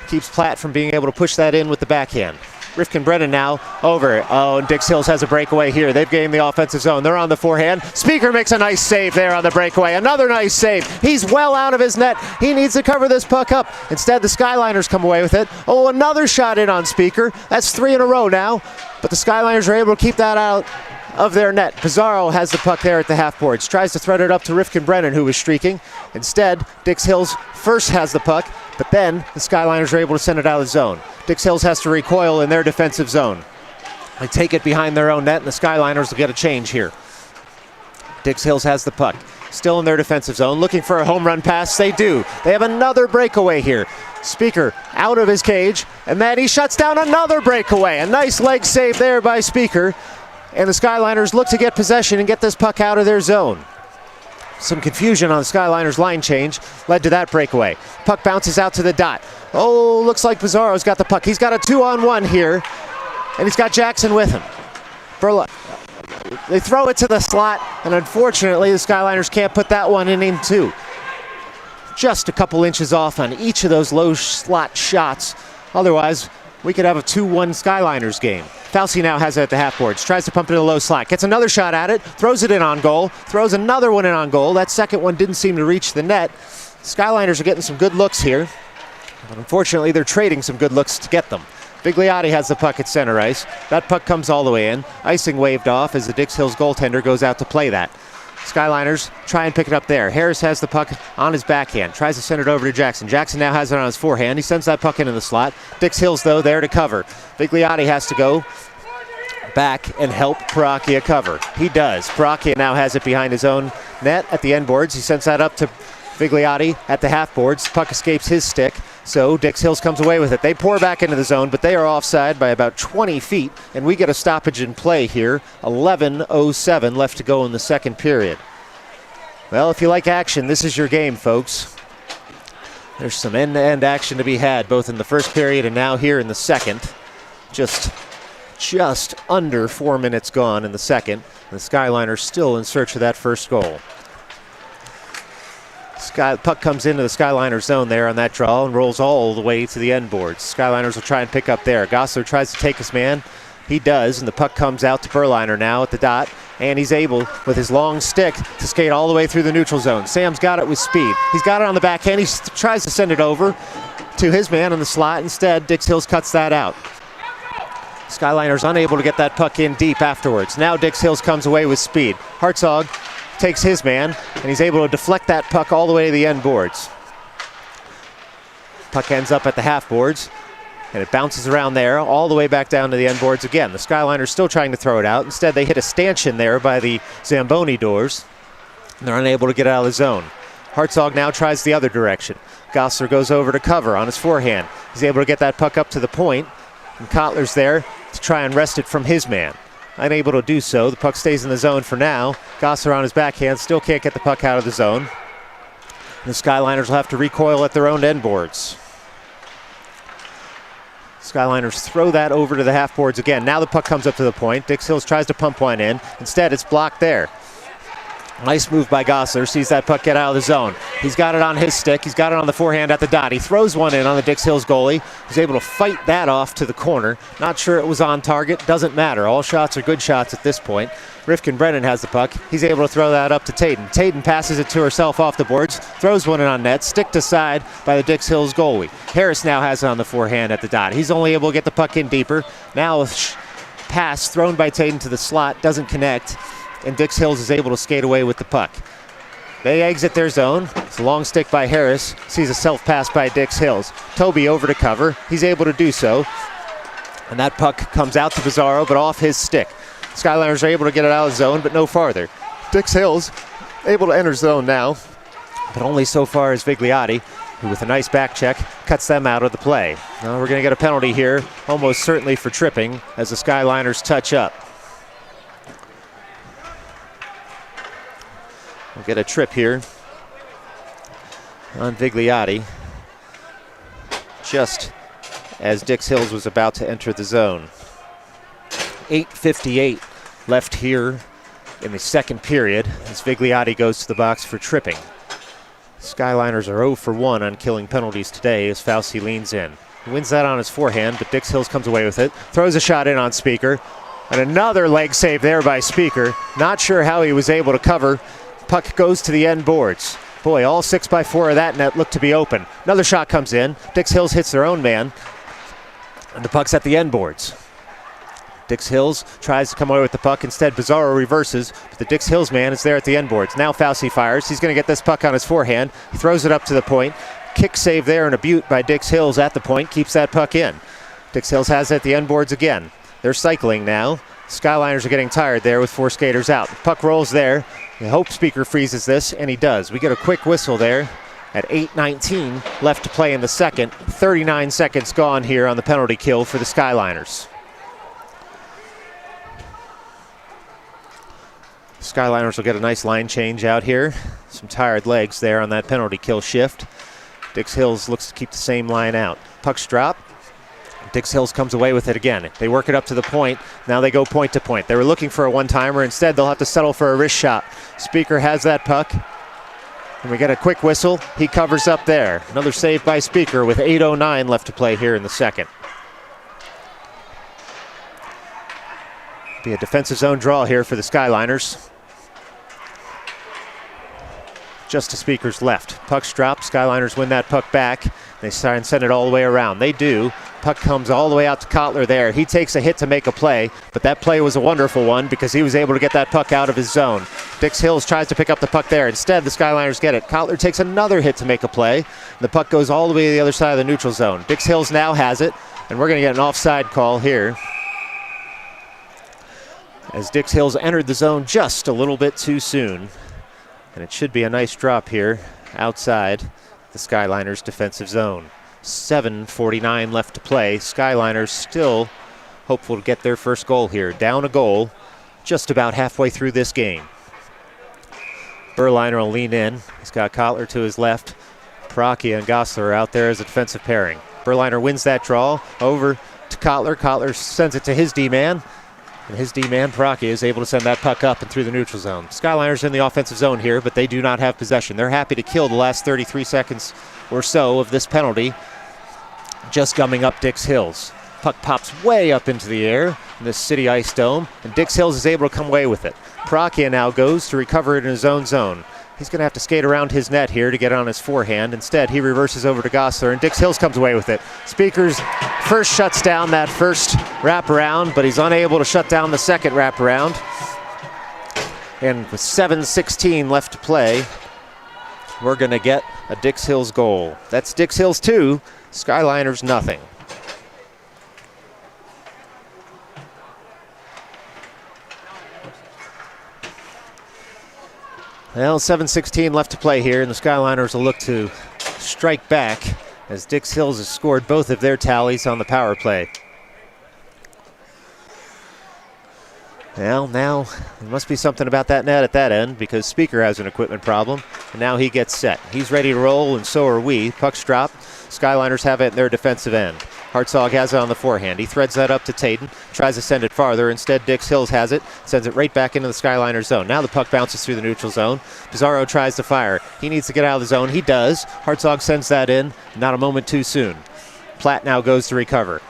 keeps Platt from being able to push that in with the backhand. Rifkin Brennan now over. Oh, and Dix Hills has a breakaway here. They've gained the offensive zone. They're on the forehand. Speaker makes a nice save there on the breakaway. Another nice save. He's well out of his net. He needs to cover this puck up. Instead, the Skyliners come away with it. Oh, another shot in on Speaker. That's 3 in a row now. But the Skyliners are able to keep that out of their net. Pizarro has the puck there at the half boards. Tries to thread it up to Rifkin Brennan, who was streaking. Instead, Dix Hills first has the puck, but then the Skyliners are able to send it out of the zone. Dix Hills has to recoil in their defensive zone. They take it behind their own net, and the Skyliners will get a change here. Dix Hills has the puck. Still in their defensive zone, looking for a home run pass. They do. They have another breakaway here. Speaker out of his cage, and then he shuts down another breakaway. A nice leg save there by Speaker. And the Skyliners look to get possession and get this puck out of their zone. Some confusion on the Skyliners line change led to that breakaway. Puck bounces out to the dot. Oh, looks like Bizarro's got the puck. He's got a 2-on-1 here, and he's got Jackson with him. They throw it to the slot, and unfortunately the Skyliners can't put that one in too. Just a couple inches off on each of those low slot shots. Otherwise, we could have a 2-1 Skyliners game. Fauci now has it at the half boards. Tries to pump it in a low slot. Gets another shot at it. Throws it in on goal. Throws another one in on goal. That second one didn't seem to reach the net. Skyliners are getting some good looks here. But unfortunately, they're trading some good looks to get them. Bigliotti has the puck at center ice. That puck comes all the way in. Icing waved off as the Dix Hills goaltender goes out to play that. Skyliners try and pick it up there. Harris has the puck on his backhand. Tries to send it over to Jackson. Jackson now has it on his forehand. He sends that puck into the slot. Dix Hills, though, there to cover. Bigliotti has to go back and help Paracchia cover. He does. Paracchia now has it behind his own net at the end boards. He sends that up to Bigliotti at the half boards. Puck escapes his stick, so Dix Hills comes away with it. They pour back into the zone, but they are offside by about 20 feet, and we get a stoppage in play here. 11:07 left to go in the second period. Well, if you like action, this is your game, folks. There's some end-to-end action to be had, both in the first period and now here in the second. Just under 4 minutes gone in the second. The Skyliners still in search of that first goal. Puck comes into the Skyliner zone there on that draw and rolls all the way to the end boards. Skyliners will try and pick up there. Gosler tries to take his man. He does, and the puck comes out to Berliner now at the dot, and he's able, with his long stick, to skate all the way through the neutral zone. Sam's got it with speed. He's got it on the backhand. He tries to send it over to his man in the slot. Instead, Dix Hills cuts that out. Skyliners unable to get that puck in deep afterwards. Now Dix Hills comes away with speed. Hartzog takes his man, and he's able to deflect that puck all the way to the end boards. Puck ends up at the half boards, and it bounces around there all the way back down to the end boards again. The Skyliners still trying to throw it out. Instead, they hit a stanchion there by the Zamboni doors, and they're unable to get it out of the zone. Hartzog now tries the other direction. Gosler goes over to cover on his forehand. He's able to get that puck up to the point, and Kotler's there to try and wrest it from his man. Unable to do so. The puck stays in the zone for now. Gosler on his backhand still can't get the puck out of the zone. And the Skyliners will have to recoil at their own end boards. Skyliners throw that over to the half boards again. Now the puck comes up to the point. Dix Hills tries to pump one in. Instead, it's blocked there. Nice move by Gosler. Sees that puck get out of the zone. He's got it on his stick. He's got it on the forehand at the dot. He throws one in on the Dix Hills goalie. He's able to fight that off to the corner. Not sure it was on target. Doesn't matter. All shots are good shots at this point. Rifkin Brennan has the puck. He's able to throw that up to Tayden. Tayden passes it to herself off the boards. Throws one in on net. Sticked aside by the Dix Hills goalie. Harris now has it on the forehand at the dot. He's only able to get the puck in deeper. Now a pass thrown by Tayden to the slot. Doesn't connect. And Dix Hills is able to skate away with the puck. They exit their zone. It's a long stick by Harris. Sees a self-pass by Dix Hills. Toby over to cover. He's able to do so. And that puck comes out to Pizarro, but off his stick. Skyliners are able to get it out of the zone, but no farther. Dix Hills able to enter zone now, but only so far as Vigliotti, who with a nice back check, cuts them out of the play. Now we're going to get a penalty here, almost certainly for tripping, as the Skyliners touch up. We'll get a trip here on Vigliotti, just as Dix Hills was about to enter the zone. 8:58 left here in the second period as Vigliotti goes to the box for tripping. Skyliners are 0 for 1 on killing penalties today as Fauci leans in. He wins that on his forehand, but Dix Hills comes away with it. Throws a shot in on Speaker. And another leg save there by Speaker. Not sure how he was able to cover. Puck goes to the end boards. Boy, all 6x4 of that net looked to be open. Another shot comes in. Dix Hills hits their own man. And the puck's at the end boards. Dix Hills tries to come away with the puck. Instead, Pizarro reverses, but the Dix Hills man is there at the end boards. Now Fauci fires. He's going to get this puck on his forehand. He throws it up to the point. Kick save there and a butte by Dix Hills at the point. Keeps that puck in. Dix Hills has it at the end boards again. They're cycling now. Skyliners are getting tired there with 4 skaters out. Puck rolls there. I hope Speaker freezes this, and he does. We get a quick whistle there at 8:19 left to play in the second. 39 seconds gone here on the penalty kill for the Skyliners. Skyliners will get a nice line change out here. Some tired legs there on that penalty kill shift. Dix Hills looks to keep the same line out. Puck's drop. Dix Hills comes away with it again. They work it up to the point. Now they go point to point. They were looking for a one-timer. Instead, they'll have to settle for a wrist shot. Speaker has that puck. And we get a quick whistle. He covers up there. Another save by Speaker with 8:09 left to play here in the second. Be a defensive zone draw here for the Skyliners. Just to Speaker's left. Puck's dropped. Skyliners win that puck back. They try and send it all the way around. They do. Puck comes all the way out to Kotler there. He takes a hit to make a play, but that play was a wonderful one because he was able to get that puck out of his zone. Dix Hills tries to pick up the puck there. Instead, the Skyliners get it. Kotler takes another hit to make a play. The puck goes all the way to the other side of the neutral zone. Dix Hills now has it, and we're going to get an offside call here, as Dix Hills entered the zone just a little bit too soon. And it should be a nice drop here outside the Skyliners' defensive zone. 7:49 left to play. Skyliners still hopeful to get their first goal here. Down a goal just about halfway through this game. Berliner will lean in. He's got Kotler to his left. Paracchia and Gosler are out there as a defensive pairing. Berliner wins that draw over to Kotler. Kotler sends it to his D-man. And his D-man, Paracchia, is able to send that puck up and through the neutral zone. Skyliners in the offensive zone here, but they do not have possession. They're happy to kill the last 33 seconds or so of this penalty, just gumming up Dix Hills. Puck pops way up into the air in the City Ice Dome, and Dix Hills is able to come away with it. Paracchia now goes to recover it in his own zone. He's going to have to skate around his net here to get on his forehand. Instead, he reverses over to Gosler, and Dix Hills comes away with it. Speakers first shuts down that first wraparound, but he's unable to shut down the second wraparound. And with 7:16 left to play, we're going to get a Dix Hills goal. That's Dix Hills 2, Skyliners nothing. Well, 7:16 left to play here, and the Skyliners will look to strike back as Dix Hills has scored both of their tallies on the power play. Well, now there must be something about that net at that end because Speaker has an equipment problem, and now he gets set. He's ready to roll, and so are we. Puck's dropped. Skyliners have it in their defensive end. Hartzog has it on the forehand. He threads that up to Taden, tries to send it farther. Instead, Dix Hills has it, sends it right back into the Skyliners zone. Now the puck bounces through the neutral zone. Pizarro tries to fire. He needs to get out of the zone. He does. Hartzog sends that in, not a moment too soon. Platt now goes to recover.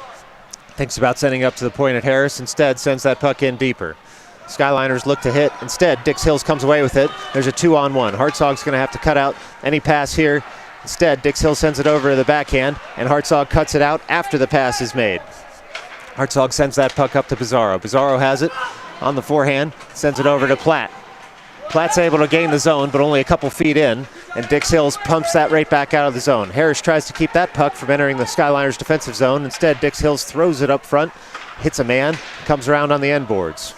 Thinks about sending up to the point at Harris. Instead, sends that puck in deeper. Skyliners look to hit. Instead, Dix Hills comes away with it. There's a 2-on-1. Hartzog's going to have to cut out any pass here. Instead, Dix Hills sends it over to the backhand, and Hartzog cuts it out after the pass is made. Hartzog sends that puck up to Pizarro. Pizarro has it on the forehand, sends it over to Platt. Platt's able to gain the zone, but only a couple feet in, and Dix Hills pumps that right back out of the zone. Harris tries to keep that puck from entering the Skyliners' defensive zone. Instead, Dix Hills throws it up front, hits a man, comes around on the end boards.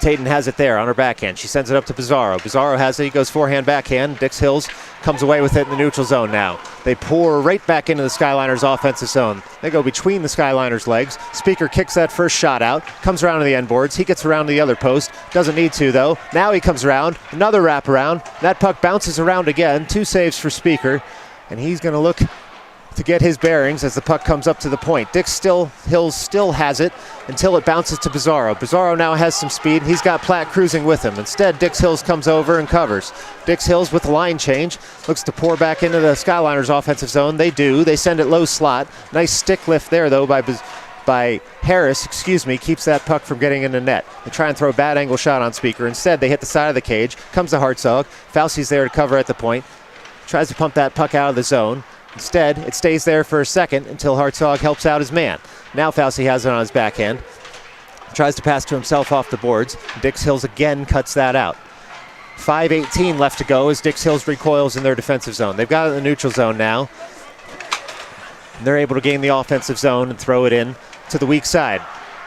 Taden has it there on her backhand. She sends it up to Pizarro. Pizarro has it. He goes forehand, backhand. Dix Hills comes away with it in the neutral zone now. They pour right back into the Skyliners' offensive zone. They go between the Skyliners' legs. Speaker kicks that first shot out. Comes around to the end boards. He gets around to the other post. Doesn't need to, though. Now he comes around. Another wraparound. That puck bounces around again. 2 saves for Speaker. And he's going to look to get his bearings as the puck comes up to the point. Hills still has it until it bounces to Pizarro. Pizarro now has some speed. He's got Platt cruising with him. Instead, Dix Hills comes over and covers. Dix Hills with the line change. Looks to pour back into the Skyliners' offensive zone. They do. They send it low slot. Nice stick lift there, though, by Harris, keeps that puck from getting in the net. They try and throw a bad angle shot on Speaker. Instead, they hit the side of the cage. Comes to Hartzog. Fauci's there to cover at the point. Tries to pump that puck out of the zone. Instead, it stays there for a second until Hartzog helps out his man. Now Fauci has it on his backhand. Tries to pass to himself off the boards. Dix Hills again cuts that out. 5:18 left to go as Dix Hills recoils in their defensive zone. They've got it in the neutral zone now. And they're able to gain the offensive zone and throw it in to the weak side.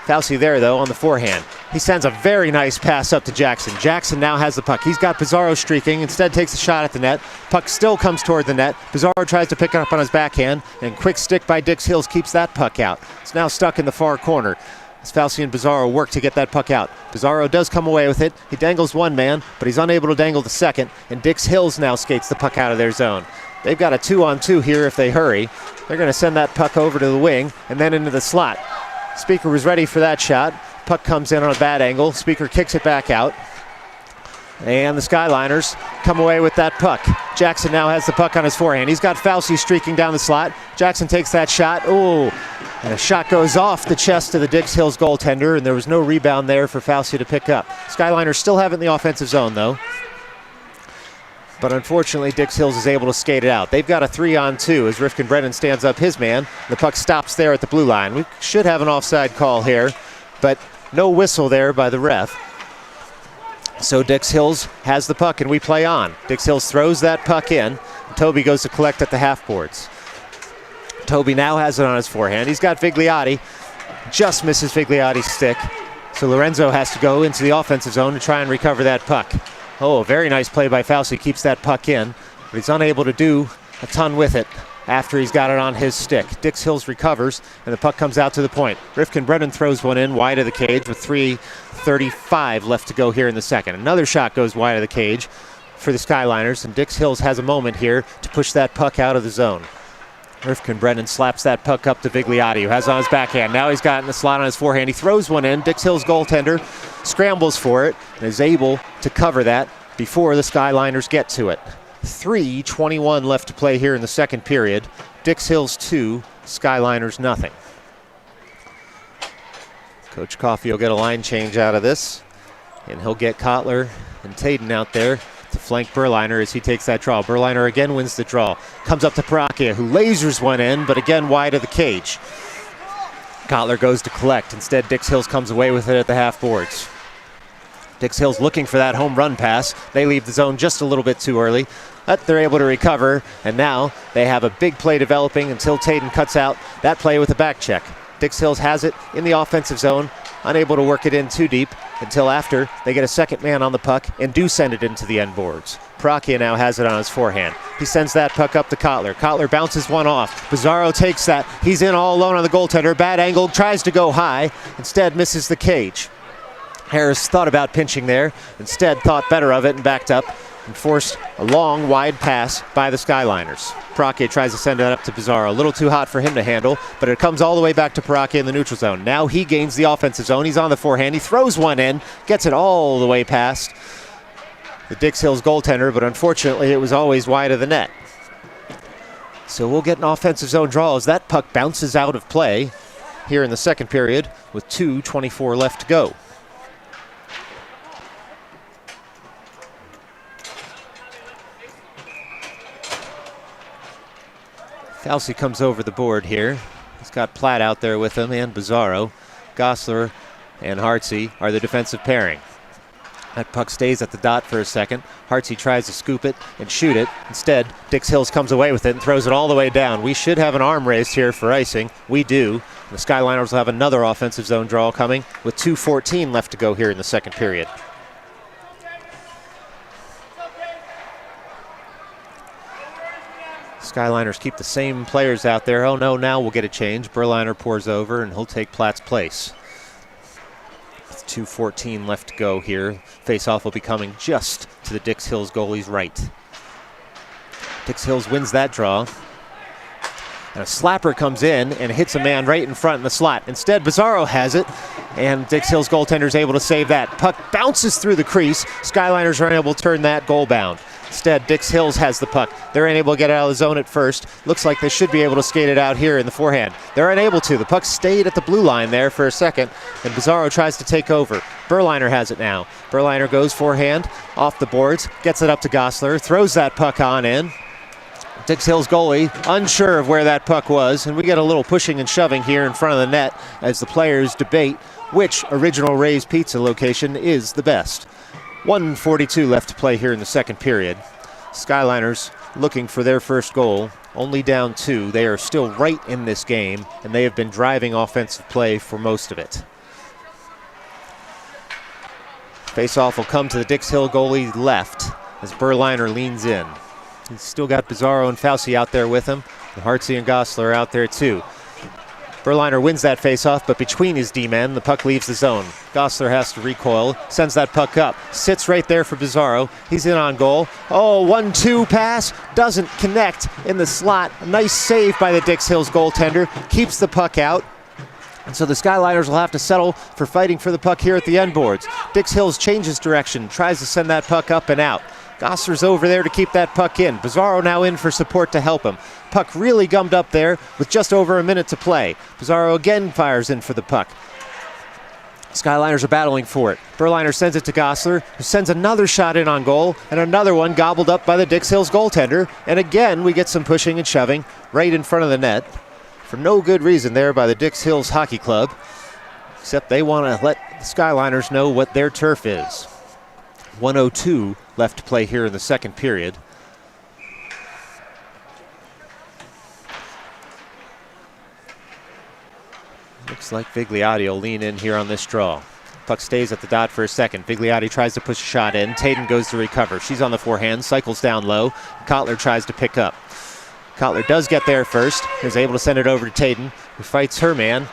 Fauci there, though, on the forehand. He sends a very nice pass up to Jackson. Jackson now has the puck. He's got Pizarro streaking. Instead takes a shot at the net. Puck still comes toward the net. Pizarro tries to pick it up on his backhand, and quick stick by Dix Hills keeps that puck out. It's now stuck in the far corner as Fauci and Pizarro work to get that puck out. Pizarro does come away with it. He dangles one man, but he's unable to dangle the second, and Dix Hills now skates the puck out of their zone. They've got a 2-on-2 here if they hurry. They're going to send that puck over to the wing and then into the slot. Speaker was ready for that shot. Puck comes in on a bad angle. Speaker kicks it back out. And the Skyliners come away with that puck. Jackson now has the puck on his forehand. He's got Fauci streaking down the slot. Jackson takes that shot. Ooh, and a shot goes off the chest of the Dix Hills goaltender, and there was no rebound there for Fauci to pick up. Skyliners still have it in the offensive zone, though. But unfortunately, Dix Hills is able to skate it out. They've got a 3-on-2 as Rifkin Brennan stands up his man. The puck stops there at the blue line. We should have an offside call here, but no whistle there by the ref. So Dix Hills has the puck and we play on. Dix Hills throws that puck in. Toby goes to collect at the half boards. Toby now has it on his forehand. He's got Vigliotti. Just misses Vigliotti's stick. So Lorenzo has to go into the offensive zone to try and recover that puck. Oh, a very nice play by Fauci. Keeps that puck in, but he's unable to do a ton with it after he's got it on his stick. Dix Hills recovers, and the puck comes out to the point. Rifkin Brennan throws one in wide of the cage with 3:35 left to go here in the second. Another shot goes wide of the cage for the Skyliners, and Dix Hills has a moment here to push that puck out of the zone. Rifkin Brennan slaps that puck up to Vigliotti, who has it on his backhand. Now he's got in the slot on his forehand. He throws one in. Dix Hills goaltender scrambles for it and is able to cover that before the Skyliners get to it. 3:21 left to play here in the second period. Dix Hills 2, Skyliners nothing. Coach Coffey will get a line change out of this, and he'll get Kotler and Taden out there to flank Berliner as he takes that draw. Berliner again wins the draw. Comes up to Parakia, who lasers one in, but again wide of the cage. Kotler goes to collect. Instead, Dix Hills comes away with it at the half boards. Dix Hills looking for that home run pass. They leave the zone just a little bit too early, but they're able to recover, and now they have a big play developing until Taden cuts out that play with a back check. Dix Hills has it in the offensive zone, unable to work it in too deep until after they get a second man on the puck and do send it into the end boards. Parakia now has it on his forehand. He sends that puck up to Kotler. Kotler bounces one off. Pizarro takes that. He's in all alone on the goaltender. Bad angle, tries to go high. Instead misses the cage. Harris thought about pinching there. Instead thought better of it and backed up and forced a long, wide pass by the Skyliners. Parake tries to send it up to Pizarro. A little too hot for him to handle, but it comes all the way back to Parake in the neutral zone. Now he gains the offensive zone. He's on the forehand. He throws one in, gets it all the way past the Dix Hills goaltender, but unfortunately it was always wide of the net. So we'll get an offensive zone draw as that puck bounces out of play here in the second period with 2:24 left to go. Falsey comes over the board here. He's got Platt out there with him and Bizarro. Gosler and Hartsey are the defensive pairing. That puck stays at the dot for a second. Hartsey tries to scoop it and shoot it. Instead, Dix Hills comes away with it and throws it all the way down. We should have an arm raised here for icing. We do. The Skyliners will have another offensive zone draw coming with 2:14 left to go here in the second period. Skyliners keep the same players out there. Oh no, now we'll get a change. Berliner pours over and he'll take Platt's place. With 2:14 left to go here. Face-off will be coming just to the Dix Hills goalie's right. Dix Hills wins that draw. And a slapper comes in and hits a man right in front in the slot. Instead, Bizarro has it, and Dix Hills goaltender is able to save that. Puck bounces through the crease. Skyliners are unable to turn that goal bound. Instead, Dix Hills has the puck. They're unable to get it out of the zone at first. Looks like they should be able to skate it out here in the forehand. They're unable to. The puck stayed at the blue line there for a second, and Bizarro tries to take over. Berliner has it now. Berliner goes forehand, off the boards, gets it up to Gosler, throws that puck on in. Dix Hills goalie unsure of where that puck was, and we get a little pushing and shoving here in front of the net as the players debate which original Ray's Pizza location is the best. 1:42 left to play here in the second period. Skyliners looking for their first goal, only down 2. They are still right in this game, and they have been driving offensive play for most of it. Face-off will come to the Dix Hill goalie left as Berliner leans in. He's still got Bizarro and Falsey out there with him. And Hartsey and Gosler are out there too. Berliner wins that face-off, but between his D-men, the puck leaves the zone. Gosler has to recoil, sends that puck up, sits right there for Bizarro. He's in on goal. Oh, 1-2 pass, doesn't connect in the slot. A nice save by the Dix Hills goaltender, keeps the puck out. And so the Skyliners will have to settle for fighting for the puck here at the end boards. Dix Hills changes direction, tries to send that puck up and out. Gosler's over there to keep that puck in. Bizarro now in for support to help him. Puck really gummed up there with just over a minute to play. Bizarro again fires in for the puck. Skyliners are battling for it. Berliner sends it to Gosler, who sends another shot in on goal, and another one gobbled up by the Dix Hills goaltender. And again, we get some pushing and shoving right in front of the net. For no good reason there by the Dix Hills Hockey Club, except they want to let the Skyliners know what their turf is. 1:02 left to play here in the second period. Looks like Vigliotti will lean in here on this draw. Puck stays at the dot for a second. Vigliotti tries to push a shot in. Taden goes to recover. She's on the forehand, cycles down low. Kotler tries to pick up. Kotler does get there first. Is able to send it over to Taden, who fights her man.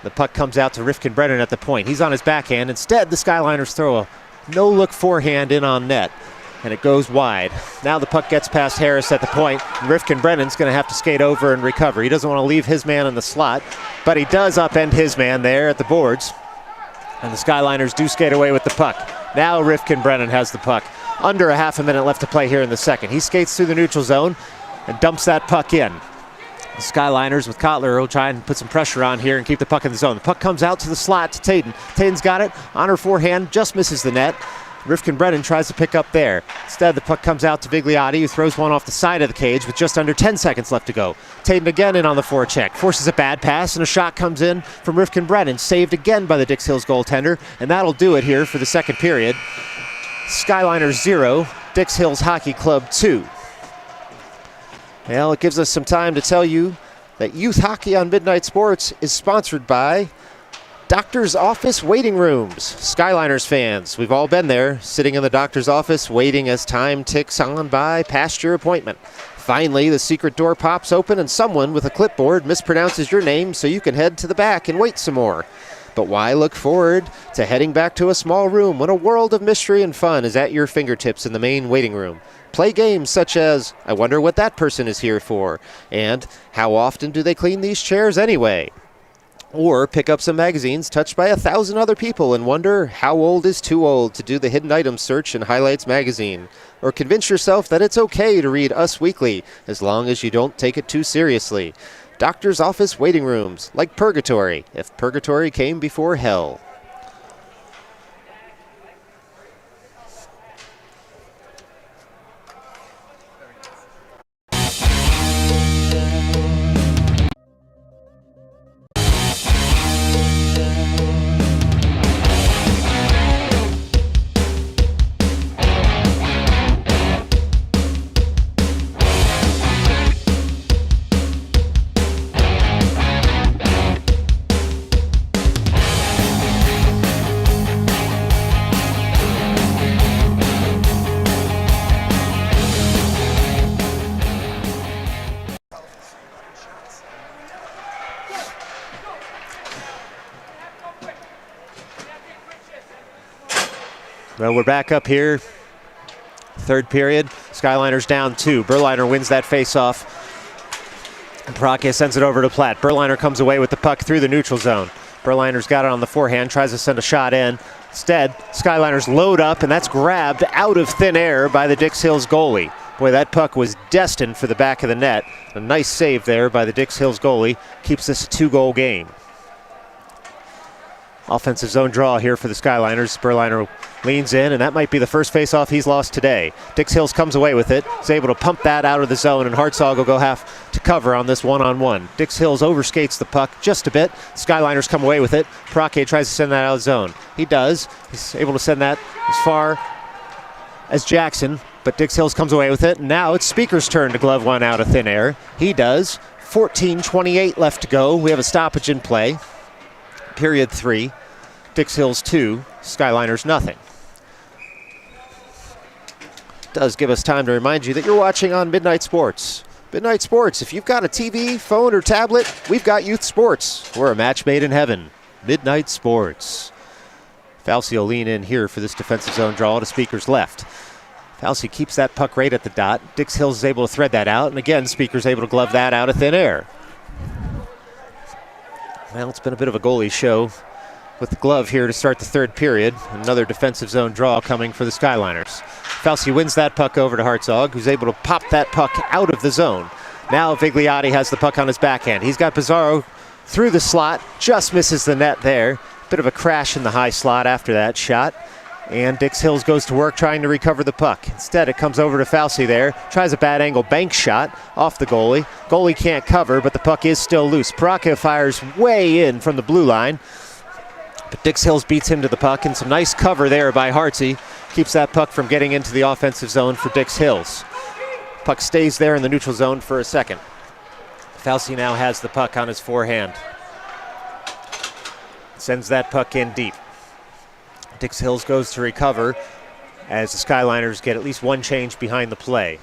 The puck comes out to Rifkin Brennan at the point. He's on his backhand. Instead, the Skyliners throw a no-look forehand in on net, and it goes wide. Now the puck gets past Harris at the point, and Rifkin Brennan's going to have to skate over and recover. He doesn't want to leave his man in the slot, but he does upend his man there at the boards, and the Skyliners do skate away with the puck. Now Rifkin Brennan has the puck. Under a half a minute left to play here in the second. He skates through the neutral zone and dumps that puck in. The Skyliners with Kotler will try and put some pressure on here and keep the puck in the zone. The puck comes out to the slot to Taden. Taden's got it on her forehand, just misses the net. Rifkin Brennan tries to pick up there. Instead, the puck comes out to Vigliotti, who throws one off the side of the cage with just under 10 seconds left to go. Taden again in on the forecheck, forces a bad pass, and a shot comes in from Rifkin Brennan, saved again by the Dix Hills goaltender, and that'll do it here for the second period. Skyliners 0, Dix Hills Hockey Club 2. Well, it gives us some time to tell you that Youth Hockey on Midnight Sports is sponsored by Doctor's Office Waiting Rooms. Skyliners fans, we've all been there, sitting in the doctor's office, waiting as time ticks on by past your appointment. Finally, the secret door pops open and someone with a clipboard mispronounces your name so you can head to the back and wait some more. But why look forward to heading back to a small room when a world of mystery and fun is at your fingertips in the main waiting room? Play games such as, I wonder what that person is here for, and how often do they clean these chairs anyway? Or pick up some magazines touched by 1,000 other people and wonder how old is too old to do the hidden items search in Highlights magazine. Or convince yourself that it's okay to read Us Weekly as long as you don't take it too seriously. Doctor's office waiting rooms, like purgatory, if purgatory came before hell. Well, we're back up here. Third period. Skyliners down 2. Berliner wins that face-off. Parake sends it over to Platt. Berliner comes away with the puck through the neutral zone. Berliner's got it on the forehand, tries to send a shot in. Instead, Skyliners load up, and that's grabbed out of thin air by the Dix Hills goalie. Boy, that puck was destined for the back of the net. A nice save there by the Dix Hills goalie. Keeps this a 2-goal game. Offensive zone draw here for the Skyliners. Berliner leans in, and that might be the first face-off he's lost today. Dix Hills comes away with it. He's able to pump that out of the zone, and Hartzog will go have to cover on this one-on-one. Dix Hills overskates the puck just a bit. Skyliners come away with it. Parake tries to send that out of the zone. He does. He's able to send that as far as Jackson, but Dix Hills comes away with it. And now it's Speaker's turn to glove one out of thin air. He does. 14:28 left to go. We have a stoppage in play. Period 3. Dix Hills 2, Skyliners nothing. Does give us time to remind you that you're watching on Midnight Sports. Midnight Sports, if you've got a TV, phone, or tablet, we've got youth sports. We're a match made in heaven. Midnight Sports. Falsey will lean in here for this defensive zone draw to Speaker's left. Falsey keeps that puck right at the dot. Dix Hills is able to thread that out, and again, Speaker's able to glove that out of thin air. Well, it's been a bit of a goalie show with the glove here to start the third period. Another defensive zone draw coming for the Skyliners. Falsey wins that puck over to Hartzog, who's able to pop that puck out of the zone. Now Vigliotti has the puck on his backhand. He's got Pizarro through the slot, just misses the net there. Bit of a crash in the high slot after that shot. And Dix Hills goes to work trying to recover the puck. Instead, it comes over to Falsey there. Tries a bad angle bank shot off the goalie. Goalie can't cover, but the puck is still loose. Parake fires way in from the blue line. But Dix Hills beats him to the puck, and some nice cover there by Hartsey. Keeps that puck from getting into the offensive zone for Dix Hills. Puck stays there in the neutral zone for a second. Falsey now has the puck on his forehand. Sends that puck in deep. Dix Hills goes to recover as the Skyliners get at least one change behind the play.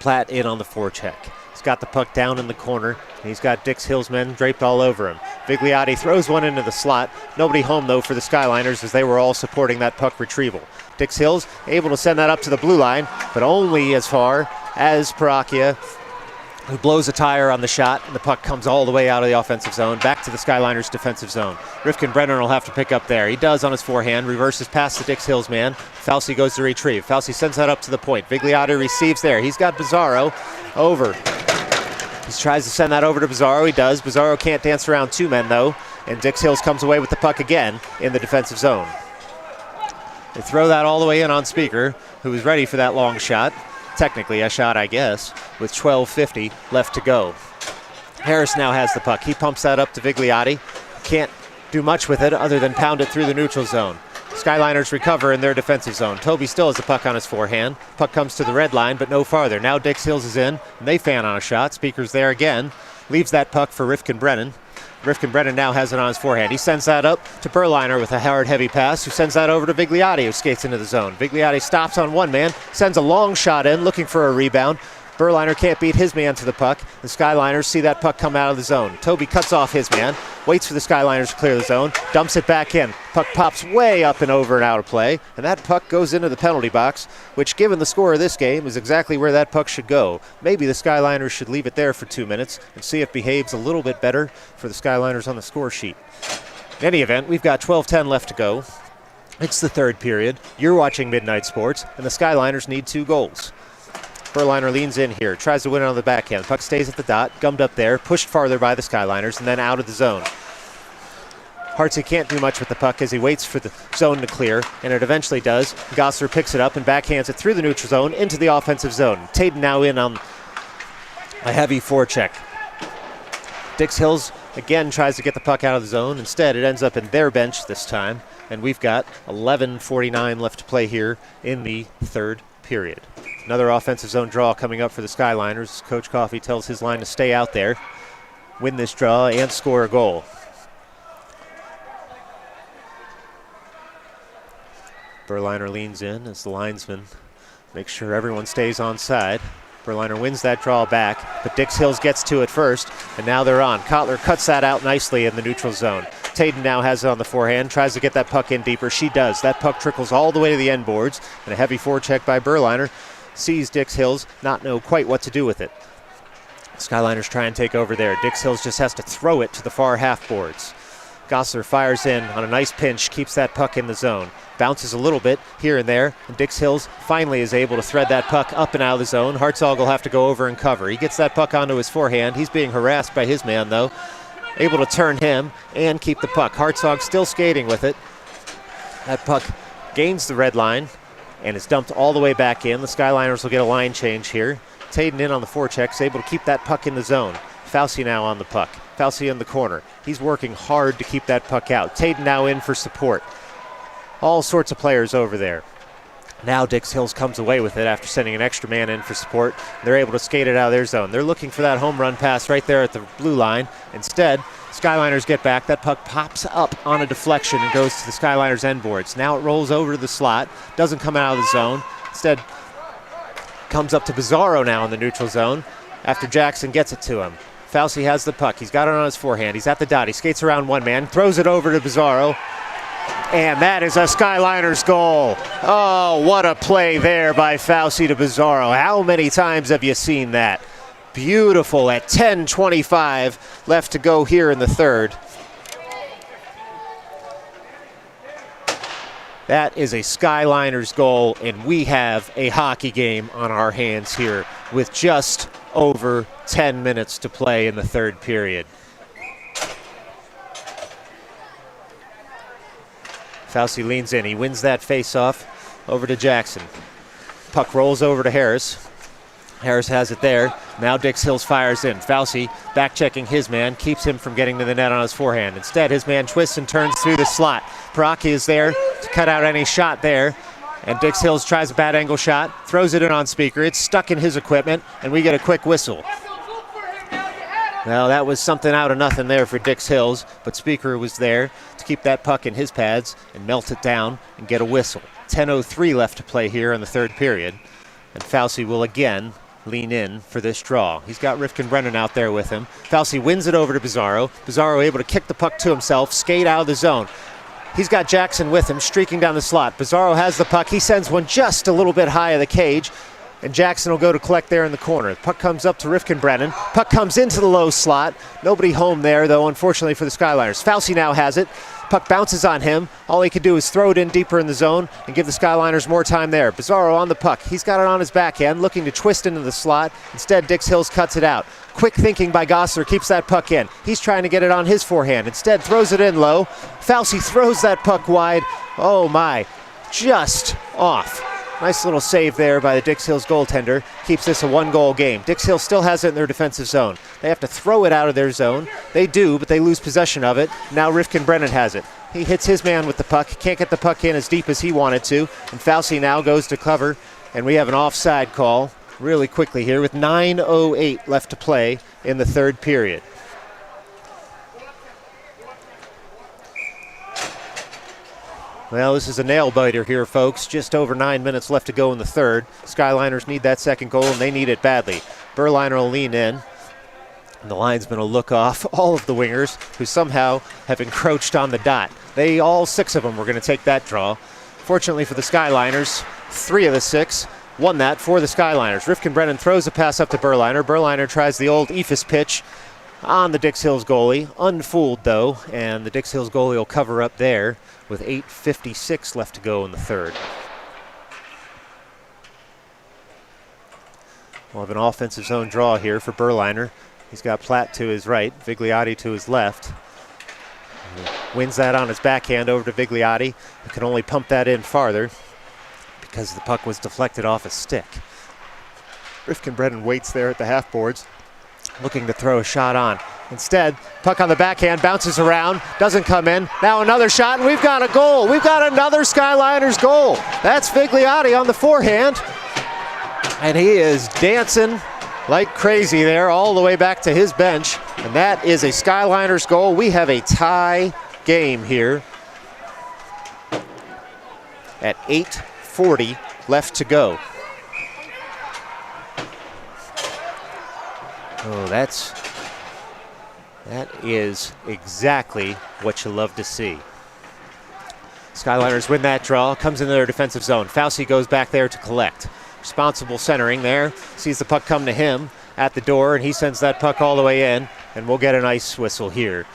Platt in on the forecheck. He's got the puck down in the corner, and he's got Dix Hills men draped all over him. Vigliotti throws one into the slot. Nobody home, though, for the Skyliners as they were all supporting that puck retrieval. Dix Hills able to send that up to the blue line, but only as far as Parake, who blows a tire on the shot, and the puck comes all the way out of the offensive zone, back to the Skyliners' defensive zone. Rifkin Brennan will have to pick up there. He does on his forehand, reverses past the Dix Hills man. Falsey goes to retrieve. Falsey sends that up to the point. Vigliotti receives there. He's got Pizarro over. He tries to send that over to Pizarro. He does. Pizarro can't dance around two men, though, and Dix Hills comes away with the puck again in the defensive zone. They throw that all the way in on Speaker, who was ready for that long shot. Technically a shot, I guess, with 12:50 left to go. Harris now has the puck. He pumps that up to Vigliotti. Can't do much with it other than pound it through the neutral zone. Skyliners recover in their defensive zone. Toby still has the puck on his forehand. Puck comes to the red line, but no farther. Now Dix Hills is in, and they fan on a shot. Speaker's there again. Leaves that puck for Rifkin Brennan. Rifkin Brennan now has it on his forehand. He sends that up to Berliner with a hard, heavy pass, who sends that over to Vigliotti, who skates into the zone. Vigliotti stops on one man, sends a long shot in, looking for a rebound. Berliner can't beat his man to the puck. The Skyliners see that puck come out of the zone. Toby cuts off his man, waits for the Skyliners to clear the zone, dumps it back in. Puck pops way up and over and out of play, and that puck goes into the penalty box, which, given the score of this game, is exactly where that puck should go. Maybe the Skyliners should leave it there for 2 minutes and see if it behaves a little bit better for the Skyliners on the score sheet. In any event, we've got 12:10 left to go. It's the third period. You're watching Midnight Sports, and the Skyliners need 2 goals. Berliner leans in here, tries to win it on the backhand. Puck stays at the dot, gummed up there, pushed farther by the Skyliners, and then out of the zone. Hartsey can't do much with the puck as he waits for the zone to clear, and it eventually does. Gosser picks it up and backhands it through the neutral zone into the offensive zone. Taden now in on a heavy forecheck. Dix Hills again tries to get the puck out of the zone. Instead, it ends up in their bench this time, and we've got 11:49 left to play here in the third period. Another offensive zone draw coming up for the Skyliners. Coach Coffey tells his line to stay out there, win this draw, and score a goal. Berliner leans in as the linesman makes sure everyone stays on side. Berliner wins that draw back, but Dix Hills gets to it first, and now they're on. Kotler cuts that out nicely in the neutral zone. Taden now has it on the forehand, tries to get that puck in deeper. She does. That puck trickles all the way to the end boards, and a heavy forecheck by Berliner sees Dix Hills not know quite what to do with it. Skyliners try and take over there. Dix Hills just has to throw it to the far half boards. Gosser fires in on a nice pinch, keeps that puck in the zone. Bounces a little bit here and there, and Dix Hills finally is able to thread that puck up and out of the zone. Hartzog will have to go over and cover. He gets that puck onto his forehand. He's being harassed by his man, though. Able to turn him and keep the puck. Hartzog still skating with it. That puck gains the red line and is dumped all the way back in. The Skyliners will get a line change here. Taden in on the forecheck, is able to keep that puck in the zone. Fauci now on the puck. Fauci in the corner. He's working hard to keep that puck out. Taden now in for support. All sorts of players over there. Now Dix Hills comes away with it after sending an extra man in for support. They're able to skate it out of their zone. They're looking for that home run pass right there at the blue line. Instead, Skyliners get back. That puck pops up on a deflection and goes to the Skyliners' end boards. Now it rolls over to the slot. Doesn't come out of the zone. Instead, comes up to Bizarro now in the neutral zone after Jackson gets it to him. Fauci has the puck. He's got it on his forehand. He's at the dot. He skates around one man, throws it over to Bizarro. And that is a Skyliners goal. Oh, what a play there by Fauci to Bizarro. How many times have you seen that? Beautiful at 10:25 left to go here in the third. That is a Skyliners goal, and we have a hockey game on our hands here with just over 10 minutes to play in the third period. Fauci leans in. He wins that face-off over to Jackson. Puck rolls over to Harris. Harris has it there. Now Dix Hills fires in. Fauci back-checking his man, keeps him from getting to the net on his forehand. Instead, his man twists and turns through the slot. Paraki is there to cut out any shot there. And Dix Hills tries a bad angle shot, throws it in on Speaker. It's stuck in his equipment, and we get a quick whistle. Well, that was something out of nothing there for Dix Hills, but Speaker was there to keep that puck in his pads and melt it down and get a whistle. 10:03 left to play here in the third period, and Fauci will again lean in for this draw. He's got Rifkin Brennan out there with him. Fauci wins it over to Bizarro. Bizarro able to kick the puck to himself, skate out of the zone. He's got Jackson with him, streaking down the slot. Bizarro has the puck. He sends one just a little bit high of the cage, and Jackson will go to collect there in the corner. The puck comes up to Rifkin Brennan. Puck comes into the low slot. Nobody home there, though, unfortunately for the Skyliners. Fauci now has it. Puck bounces on him. All he can do is throw it in deeper in the zone and give the Skyliners more time there. Bizarro on the puck. He's got it on his backhand, looking to twist into the slot. Instead, Dix Hills cuts it out. Quick thinking by Gosser keeps that puck in. He's trying to get it on his forehand. Instead, throws it in low. Fauci throws that puck wide. Oh, my. Just off. Nice little save there by the Dix Hills goaltender. Keeps this a one-goal game. Dix Hills still has it in their defensive zone. They have to throw it out of their zone. They do, but they lose possession of it. Now Rifkin Brennan has it. He hits his man with the puck. Can't get the puck in as deep as he wanted to. And Fauci now goes to cover. And we have an offside call really quickly here with 9:08 left to play in the third period. Well, this is a nail-biter here, folks. Just over 9 minutes left to go in the third. Skyliners need that second goal, and they need it badly. Berliner will lean in. And the linesman will look off all of the wingers who somehow have encroached on the dot. All 6 of them were going to take that draw. Fortunately for the Skyliners, 3 of the 6 won that for the Skyliners. Rifkin-Brennan throws a pass up to Berliner. Berliner tries the old Ephus pitch on the Dix Hills goalie. Unfooled, though, and the Dix Hills goalie will cover up there with 8:56 left to go in the third. We'll have an offensive zone draw here for Berliner. He's got Platt to his right, Vigliotti to his left. Wins that on his backhand over to Vigliotti, who can only pump that in farther because the puck was deflected off his stick. Rifkin-Brennan waits there at the half boards, looking to throw a shot on. Instead, puck on the backhand, bounces around, doesn't come in. Now another shot, and we've got a goal. We've got another Skyliners goal. That's Vigliotti on the forehand. And he is dancing like crazy there all the way back to his bench. And that is a Skyliners goal. We have a tie game here at 8:40 left to go. Oh, that is exactly what you love to see. Skyliners win that draw, comes into their defensive zone. Fauci goes back there to collect. Responsible centering there, sees the puck come to him at the door, and he sends that puck all the way in, and we'll get an ice whistle here.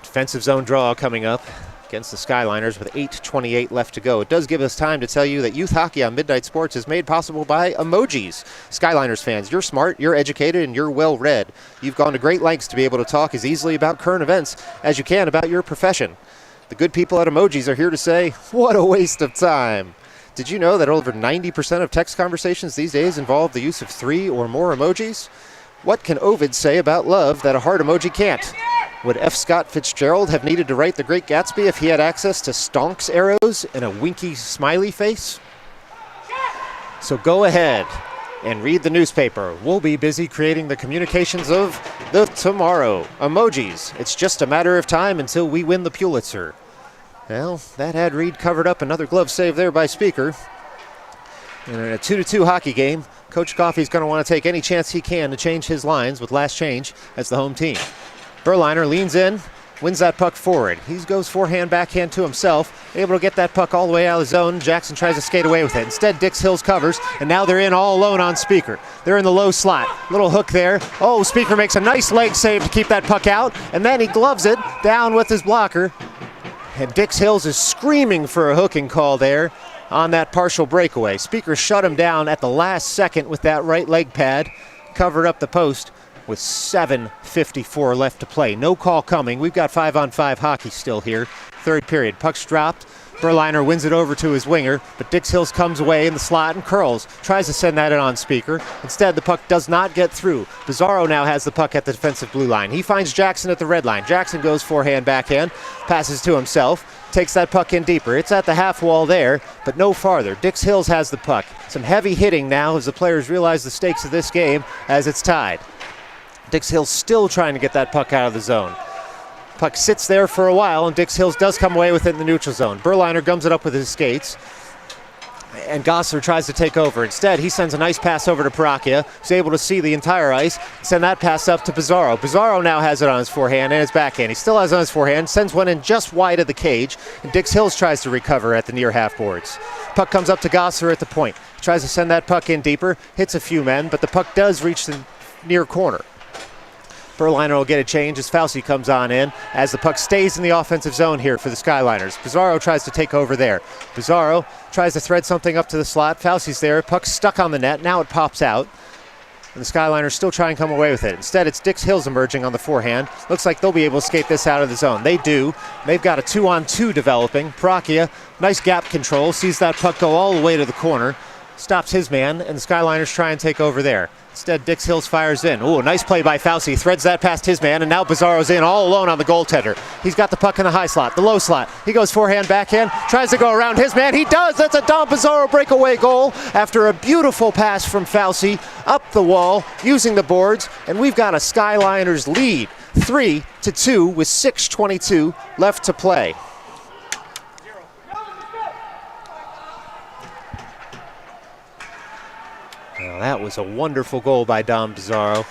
Defensive zone draw coming up against the Skyliners with 8:28 left to go. It does give us time to tell you that youth hockey on Midnight Sports is made possible by emojis. Skyliners fans, you're smart, you're educated, and you're well-read. You've gone to great lengths to be able to talk as easily about current events as you can about your profession. The good people at emojis are here to say, what a waste of time. Did you know that over 90% of text conversations these days involve the use of 3 or more emojis? What can Ovid say about love that a heart emoji can't? Would F. Scott Fitzgerald have needed to write The Great Gatsby if he had access to stonks arrows and a winky smiley face? So go ahead and read the newspaper. We'll be busy creating the communications of the tomorrow. Emojis. It's just a matter of time until we win the Pulitzer. Well, that had Reed covered up. Another glove save there by Speaker. And in a 2-2 hockey game, Coach Coffey's going to want to take any chance he can to change his lines with last change as the home team. Berliner leans in, wins that puck forward. He goes forehand, backhand to himself, able to get that puck all the way out of the zone. Jackson tries to skate away with it. Instead, Dix Hills covers, and now they're in all alone on Speaker. They're in the low slot. Little hook there. Oh, Speaker makes a nice leg save to keep that puck out, and then he gloves it down with his blocker. And Dix Hills is screaming for a hooking call there on that partial breakaway. Speaker shut him down at the last second with that right leg pad, covered up the post with 7:54 left to play. No call coming. We've got 5-on-5 hockey still here. Third period. Puck's dropped. Berliner wins it over to his winger, but Dix Hills comes away in the slot and curls. Tries to send that in on Speaker. Instead, the puck does not get through. Pizarro now has the puck at the defensive blue line. He finds Jackson at the red line. Jackson goes forehand, backhand, passes to himself, takes that puck in deeper. It's at the half wall there, but no farther. Dix Hills has the puck. Some heavy hitting now as the players realize the stakes of this game as it's tied. Dix Hills still trying to get that puck out of the zone. Puck sits there for a while, and Dix Hills does come away with it in the neutral zone. Berliner gums it up with his skates, and Gossler tries to take over. Instead, he sends a nice pass over to Paracchia, who's able to see the entire ice, send that pass up to Pizarro. Pizarro now has it on his forehand and his backhand. He still has it on his forehand, sends one in just wide of the cage, and Dix Hills tries to recover at the near half boards. Puck comes up to Gossler at the point. Tries to send that puck in deeper, hits a few men, but the puck does reach the near corner. Berliner will get a change as Fauci comes on in as the puck stays in the offensive zone here for the Skyliners. Pizarro tries to take over there. Pizarro tries to thread something up to the slot. Fauci's there. Puck's stuck on the net. Now it pops out. And the Skyliners still try and come away with it. Instead, it's Dix Hills emerging on the forehand. Looks like they'll be able to skate this out of the zone. They do. They've got a 2-on-2 developing. Paracchia, nice gap control. Sees that puck go all the way to the corner. Stops his man, and the Skyliners try and take over there. Instead, Dix Hills fires in. Ooh, nice play by Fauci. Threads that past his man, and now Pizarro's in all alone on the goaltender. He's got the puck in the high slot, the low slot. He goes forehand, backhand, tries to go around his man. He does! That's a Dom Pizarro breakaway goal after a beautiful pass from Fauci up the wall, using the boards, and we've got a Skyliners lead. 3-2 with 6:22 left to play. Well, that was a wonderful goal by Dom Pizarro.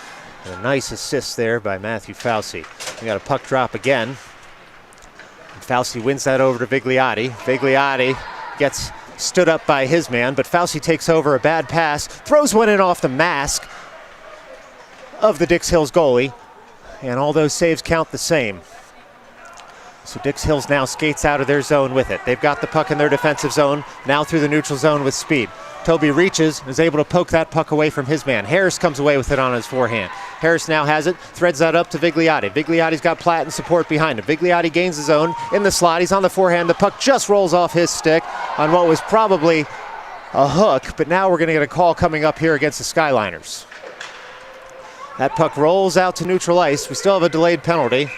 And a nice assist there by Matthew Fauci. We got a puck drop again. And Fauci wins that over to Vigliotti. Vigliotti gets stood up by his man, but Fauci takes over a bad pass, throws one in off the mask of the Dix Hills goalie, and all those saves count the same. So Dix Hills now skates out of their zone with it. They've got the puck in their defensive zone, now through the neutral zone with speed. Toby reaches and is able to poke that puck away from his man. Harris comes away with it on his forehand. Harris now has it, threads that up to Vigliotti. Vigliotti's got Platt and support behind him. Vigliotti gains his own in the slot. He's on the forehand. The puck just rolls off his stick on what was probably a hook, but now we're going to get a call coming up here against the Skyliners. That puck rolls out to neutral ice. We still have a delayed penalty.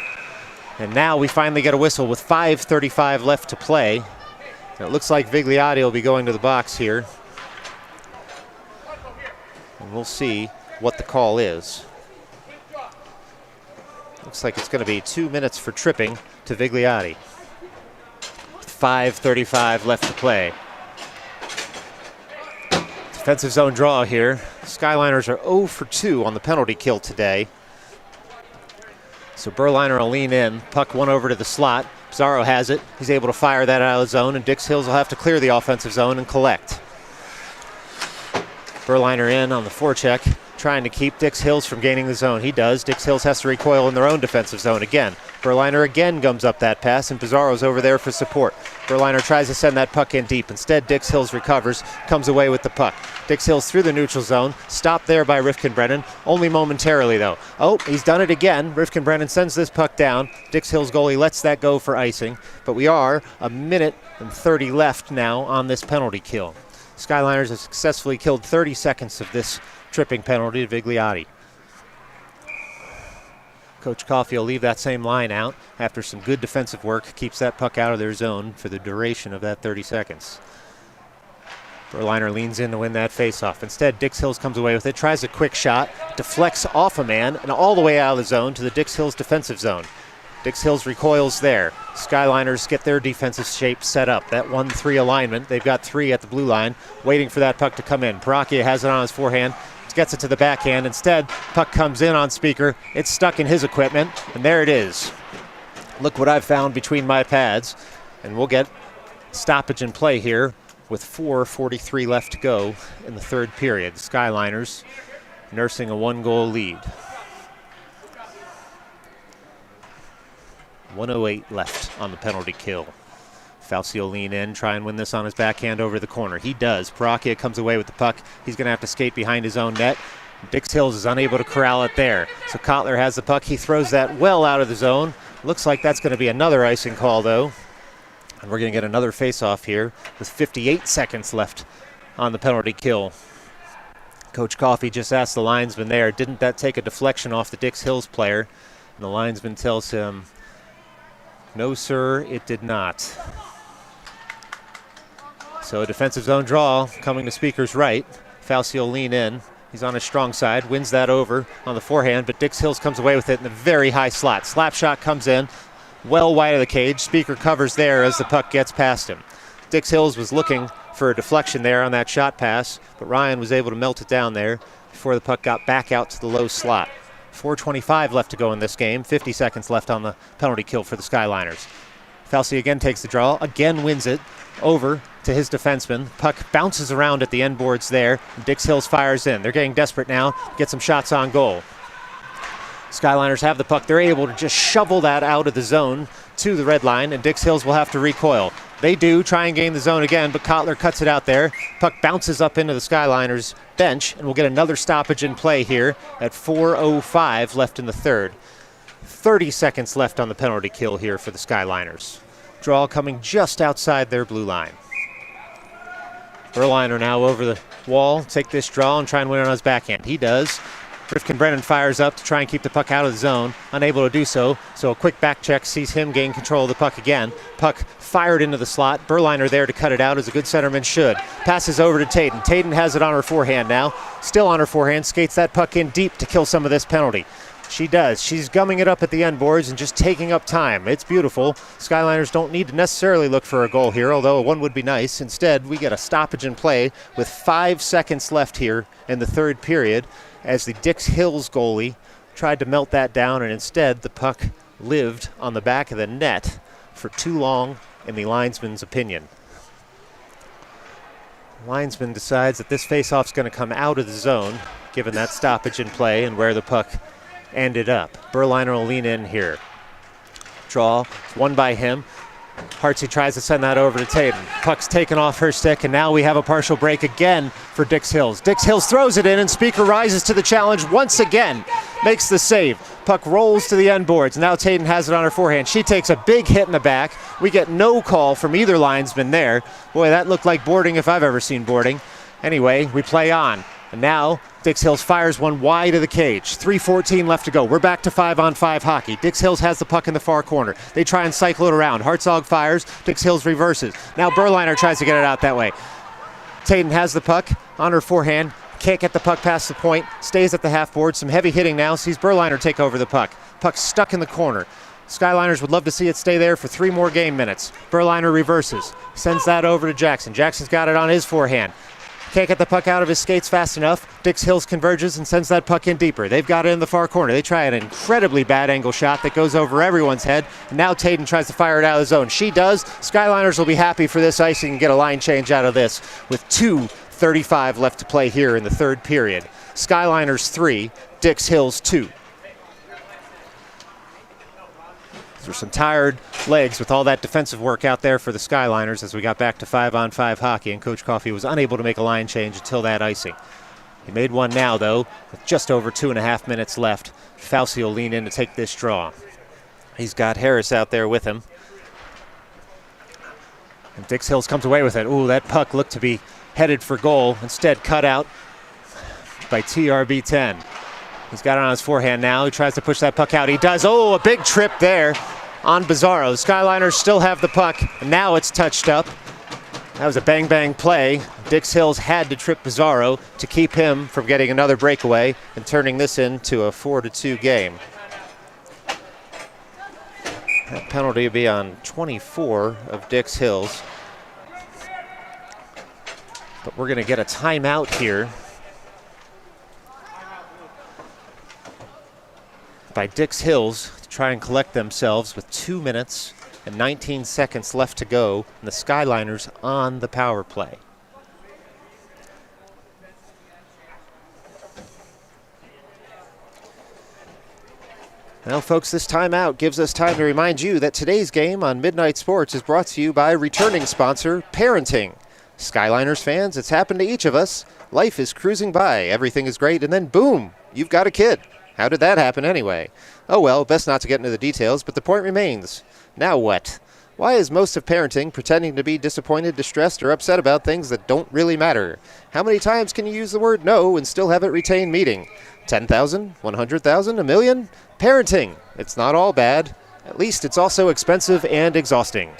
And now we finally get a whistle with 5:35 left to play. And it looks like Vigliotti will be going to the box here. And we'll see what the call is. Looks like it's going to be 2 minutes for tripping to Vigliotti. 5:35 left to play. Defensive zone draw here. Skyliners are 0 for 2 on the penalty kill today. So Berliner will lean in. Puck one over to the slot. Pizarro has it. He's able to fire that out of the zone, and Dix Hills will have to clear the offensive zone and collect. Berliner in on the forecheck, trying to keep Dix Hills from gaining the zone. He does. Dix Hills has to recoil in their own defensive zone again. Berliner again gums up that pass, and Pizarro's over there for support. Berliner tries to send that puck in deep. Instead, Dix Hills recovers, comes away with the puck. Dix Hills through the neutral zone, stopped there by Rifkin-Brennan, only momentarily though. Oh, he's done it again. Rifkin-Brennan sends this puck down. Dix Hills goalie lets that go for icing, but we are 1:30 left now on this penalty kill. Skyliners have successfully killed 30 seconds of this tripping penalty to Vigliotti. Coach Coffey will leave that same line out after some good defensive work, keeps that puck out of their zone for the duration of that 30 seconds. Berliner leans in to win that faceoff. Instead, Dix Hills comes away with it, tries a quick shot, deflects off a man, and all the way out of the zone to the Dix Hills defensive zone. Dix Hills recoils there. Skyliners get their defensive shape set up. That 1-3 alignment. They've got 3 at the blue line, waiting for that puck to come in. Paracchia has it on his forehand, gets it to the backhand. Instead, puck comes in on Speaker. It's stuck in his equipment, and there it is. Look what I've found between my pads. And we'll get stoppage in play here with 4:43 left to go in the third period. Skyliners nursing a 1-goal lead. 1:08 left on the penalty kill. Fauci will lean in, try and win this on his backhand over the corner. He does. Paracchia comes away with the puck. He's going to have to skate behind his own net. Dix Hills is unable to corral it there. So Kotler has the puck. He throws that well out of the zone. Looks like that's going to be another icing call, though. And we're going to get another face-off here with 58 seconds left on the penalty kill. Coach Coffey just asked the linesman there, didn't that take a deflection off the Dix Hills player? And the linesman tells him, no, sir, it did not. So a defensive zone draw coming to Speaker's right. Fauci will lean in. He's on his strong side, wins that over on the forehand, but Dix Hills comes away with it in the very high slot. Slap shot comes in, well wide of the cage. Speaker covers there as the puck gets past him. Dix Hills was looking for a deflection there on that shot pass, but Ryan was able to melt it down there before the puck got back out to the low slot. 4:25 left to go in this game. 50 seconds left on the penalty kill for the Skyliners. Fauci again takes the draw, again wins it over to his defenseman. Puck bounces around at the end boards there. Dix Hills fires in. They're getting desperate now to get some shots on goal. Skyliners have the puck. They're able to just shovel that out of the zone to the red line, and Dix Hills will have to recoil. They do try and gain the zone again, but Kotler cuts it out there. Puck bounces up into the Skyliners bench, and we'll get another stoppage in play here at 4:05 left in the third. 30 seconds left on the penalty kill here for the Skyliners. Draw coming just outside their blue line. Berliner now over the wall, take this draw and try and win it on his backhand. He does. Rifkin-Brennan fires up to try and keep the puck out of the zone, unable to do so, so a quick back check sees him gain control of the puck again. Puck fired into the slot. Berliner there to cut it out as a good centerman should. Passes over to Tayden. Tayden has it on her forehand now. Still on her forehand, skates that puck in deep to kill some of this penalty. She does. She's gumming it up at the end boards and just taking up time. It's beautiful. Skyliners don't need to necessarily look for a goal here, although one would be nice. Instead, we get a stoppage in play with 5 seconds left here in the third period as the Dix Hills goalie tried to melt that down, and instead the puck lived on the back of the net for too long, in the linesman's opinion. Linesman decides that this faceoff's going to come out of the zone, given that stoppage in play and where the puck ended up. Berliner will lean in here. Draw, won by him. Hartsey tries to send that over to Tatum. Puck's taken off her stick, and now we have a partial break again for Dix Hills. Dix Hills throws it in, and Speaker rises to the challenge once again. Makes the save. Puck rolls to the end boards. Now Tatum has it on her forehand. She takes a big hit in the back. We get no call from either linesman there. Boy, that looked like boarding if I've ever seen boarding. Anyway, we play on. And now Dix Hills fires one wide of the cage. 3:14 left to go. We're back to 5-on-5 hockey. Dix Hills has the puck in the far corner. They try and cycle it around. Hartzog fires. Dix Hills reverses. Now Berliner tries to get it out that way. Tatum has the puck on her forehand. Can't get the puck past the point. Stays at the half board. Some heavy hitting now. Sees Berliner take over the puck. Puck's stuck in the corner. Skyliners would love to see it stay there for 3 more game minutes. Berliner reverses. Sends that over to Jackson. Jackson's got it on his forehand. Can't get the puck out of his skates fast enough. Dix Hills converges and sends that puck in deeper. They've got it in the far corner. They try an incredibly bad angle shot that goes over everyone's head. And now Tatum tries to fire it out of the zone. She does. Skyliners will be happy for this icing and get a line change out of this with 2:35 left to play here in the third period. Skyliners 3, Dix Hills 2. There's some tired legs with all that defensive work out there for the Skyliners as we got back to 5-on-5 hockey, and Coach Coffey was unable to make a line change until that icing. He made one now, though, with just over 2.5 minutes left. Fauci will lean in to take this draw. He's got Harris out there with him. And Dix Hills comes away with it. Ooh, that puck looked to be headed for goal. Instead, cut out by TRB-10. He's got it on his forehand now. He tries to push that puck out. He does. Oh, a big trip there on Bizarro. The Skyliners still have the puck, and now it's touched up. That was a bang-bang play. Dix Hills had to trip Bizarro to keep him from getting another breakaway and turning this into a 4-2 game. That penalty will be on 24 of Dix Hills. But we're going to get a timeout here by Dix Hills to try and collect themselves with 2 minutes and 19 seconds left to go, and the Skyliners on the power play. Well, folks, this timeout gives us time to remind you that today's game on Midnight Sports is brought to you by returning sponsor, Parenting. Skyliners fans, it's happened to each of us. Life is cruising by, everything is great, and then boom, you've got a kid. How did that happen anyway? Oh well, best not to get into the details, but the point remains. Now what? Why is most of parenting pretending to be disappointed, distressed, or upset about things that don't really matter? How many times can you use the word no and still have it retain meaning? 10,000? 100,000? A million? Parenting. It's not all bad. At least it's also expensive and exhausting.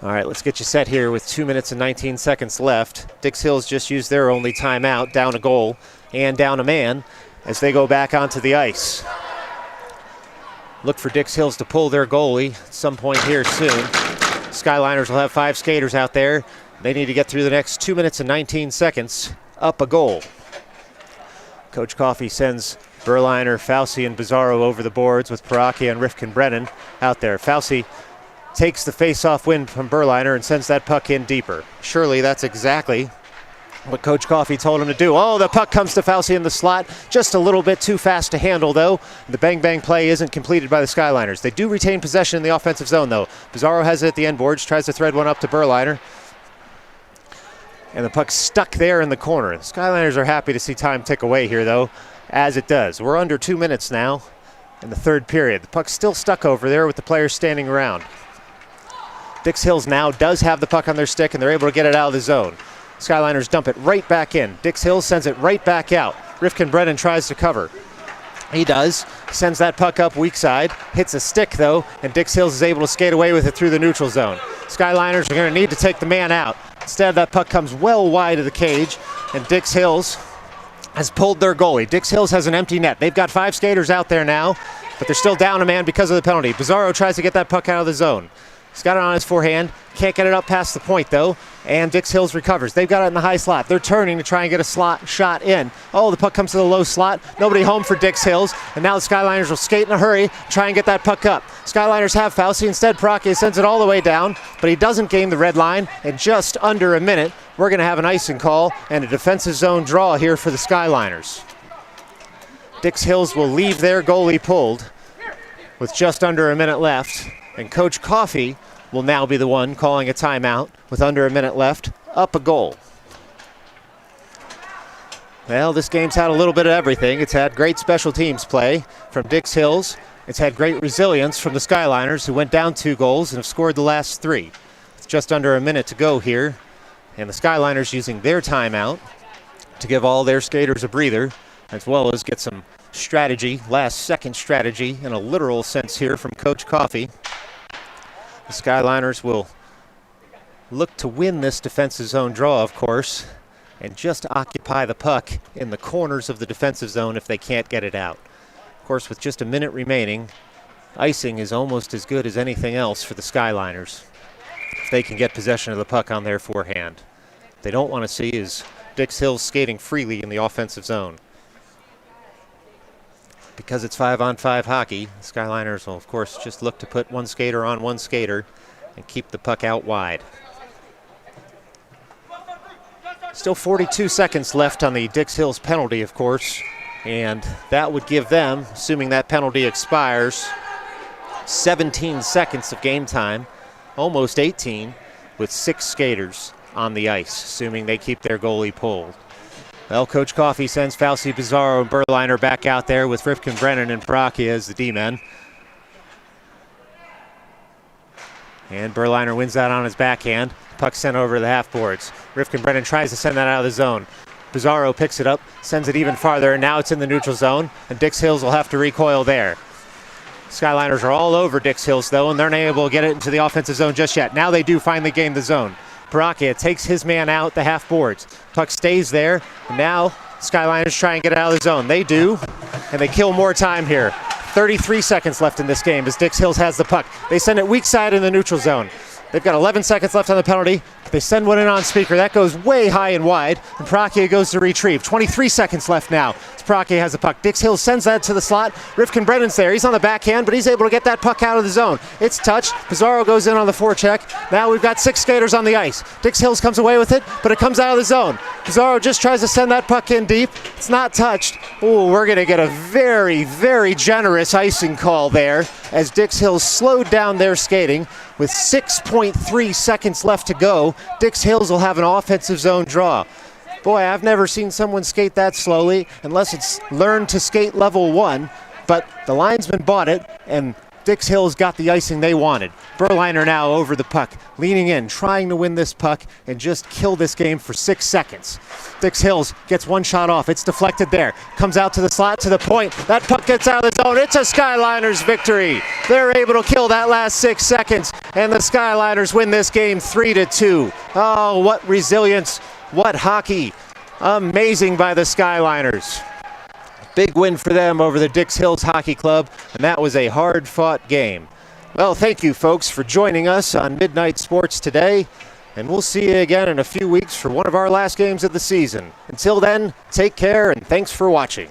All right, let's get you set here with 2 minutes and 19 seconds left. Dix Hills just used their only timeout, down a goal and down a man as they go back onto the ice. Look for Dix Hills to pull their goalie at some point here soon. Skyliners will have 5 skaters out there. They need to get through the next 2 minutes and 19 seconds up a goal. Coach Coffey sends Berliner, Fauci, and Bizarro over the boards with Paracchia and Rifkin-Brennan out there. Fauci takes the face-off win from Berliner and sends that puck in deeper. Surely that's exactly what Coach Coffey told him to do. Oh, the puck comes to Fauci in the slot. Just a little bit too fast to handle, though. The bang-bang play isn't completed by the Skyliners. They do retain possession in the offensive zone, though. Bizarro has it at the end boards, tries to thread one up to Berliner. And the puck's stuck there in the corner. The Skyliners are happy to see time tick away here, though, as it does. We're under 2 minutes now in the third period. The puck's still stuck over there with the players standing around. Dix Hills now does have the puck on their stick, and they're able to get it out of the zone. Skyliners dump it right back in. Dix Hills sends it right back out. Rifkin-Brennan tries to cover. He does. Sends that puck up weak side. Hits a stick, though, and Dix Hills is able to skate away with it through the neutral zone. Skyliners are going to need to take the man out. Instead, that puck comes well wide of the cage, and Dix Hills has pulled their goalie. Dix Hills has an empty net. They've got 5 skaters out there now, but they're still down a man because of the penalty. Pizarro tries to get that puck out of the zone. He's got it on his forehand. Can't get it up past the point, though. And Dix Hills recovers. They've got it in the high slot. They're turning to try and get a slot shot in. Oh, the puck comes to the low slot. Nobody home for Dix Hills. And now the Skyliners will skate in a hurry, try and get that puck up. Skyliners have Fauci. Instead, Parake sends it all the way down, but he doesn't gain the red line. In just under a minute, we're going to have an icing call and a defensive zone draw here for the Skyliners. Dix Hills will leave their goalie pulled with just under a minute left. And Coach Coffey will now be the one calling a timeout with under a minute left, up a goal. Well, this game's had a little bit of everything. It's had great special teams play from Dix Hills. It's had great resilience from the Skyliners, who went down 2 goals and have scored the last 3. It's just under a minute to go here, and the Skyliners using their timeout to give all their skaters a breather, as well as get some strategy, last-second strategy in a literal sense here from Coach Coffey. The Skyliners will look to win this defensive zone draw, of course, and just occupy the puck in the corners of the defensive zone if they can't get it out. Of course, with just a minute remaining, icing is almost as good as anything else for the Skyliners if they can get possession of the puck on their forehand. What they don't want to see is Dix Hills skating freely in the offensive zone. Because it's 5-on-5 hockey, the Skyliners will, of course, just look to put one skater on one skater and keep the puck out wide. Still 42 seconds left on the Dix Hills penalty, of course, and that would give them, assuming that penalty expires, 17 seconds of game time, almost 18, with 6 skaters on the ice, assuming they keep their goalie pulled. Well, Coach Coffey sends Fauci, Pizarro, and Berliner back out there with Rifkin, Brennan, and Parake as the D-men. And Berliner wins that on his backhand. Puck sent over to the half boards. Rifkin, Brennan tries to send that out of the zone. Pizarro picks it up, sends it even farther, and now it's in the neutral zone, and Dix Hills will have to recoil there. Skyliners are all over Dix Hills, though, and they're not able to get it into the offensive zone just yet. Now they do finally gain the zone. Parake takes his man out the half boards. Puck stays there, and now Skyliners try and get it out of the zone. They do, and they kill more time here. 33 seconds left in this game as Dix Hills has the puck. They send it weak side in the neutral zone. They've got 11 seconds left on the penalty. They send one in on speaker. That goes way high and wide, and Parake goes to retrieve. 23 seconds left now as Parake has the puck. Dix Hills sends that to the slot. Rifkin Brennan's there. He's on the backhand, but he's able to get that puck out of the zone. It's touched. Pizarro goes in on the forecheck. Now we've got 6 skaters on the ice. Dix Hills comes away with it, but it comes out of the zone. Pizarro just tries to send that puck in deep. It's not touched. Ooh, we're going to get a very, very generous icing call there as Dix Hills slowed down their skating. With 6.3 seconds left to go, Dix Hills will have an offensive zone draw. Boy, I've never seen someone skate that slowly, unless it's learned to skate level 1, but the linesman bought it, and Dix Hills got the icing they wanted. Berliner now over the puck, leaning in, trying to win this puck and just kill this game for 6 seconds. Dix Hills gets one shot off. It's deflected there. Comes out to the slot, to the point. That puck gets out of the zone. It's a Skyliners victory. They're able to kill that last 6 seconds, and the Skyliners win this game 3-2. Oh, what resilience. What hockey. Amazing by the Skyliners. Big win for them over the Dix Hills Hockey Club, and that was a hard-fought game. Well, thank you, folks, for joining us on Midnight Sports today, and we'll see you again in a few weeks for one of our last games of the season. Until then, take care, and thanks for watching.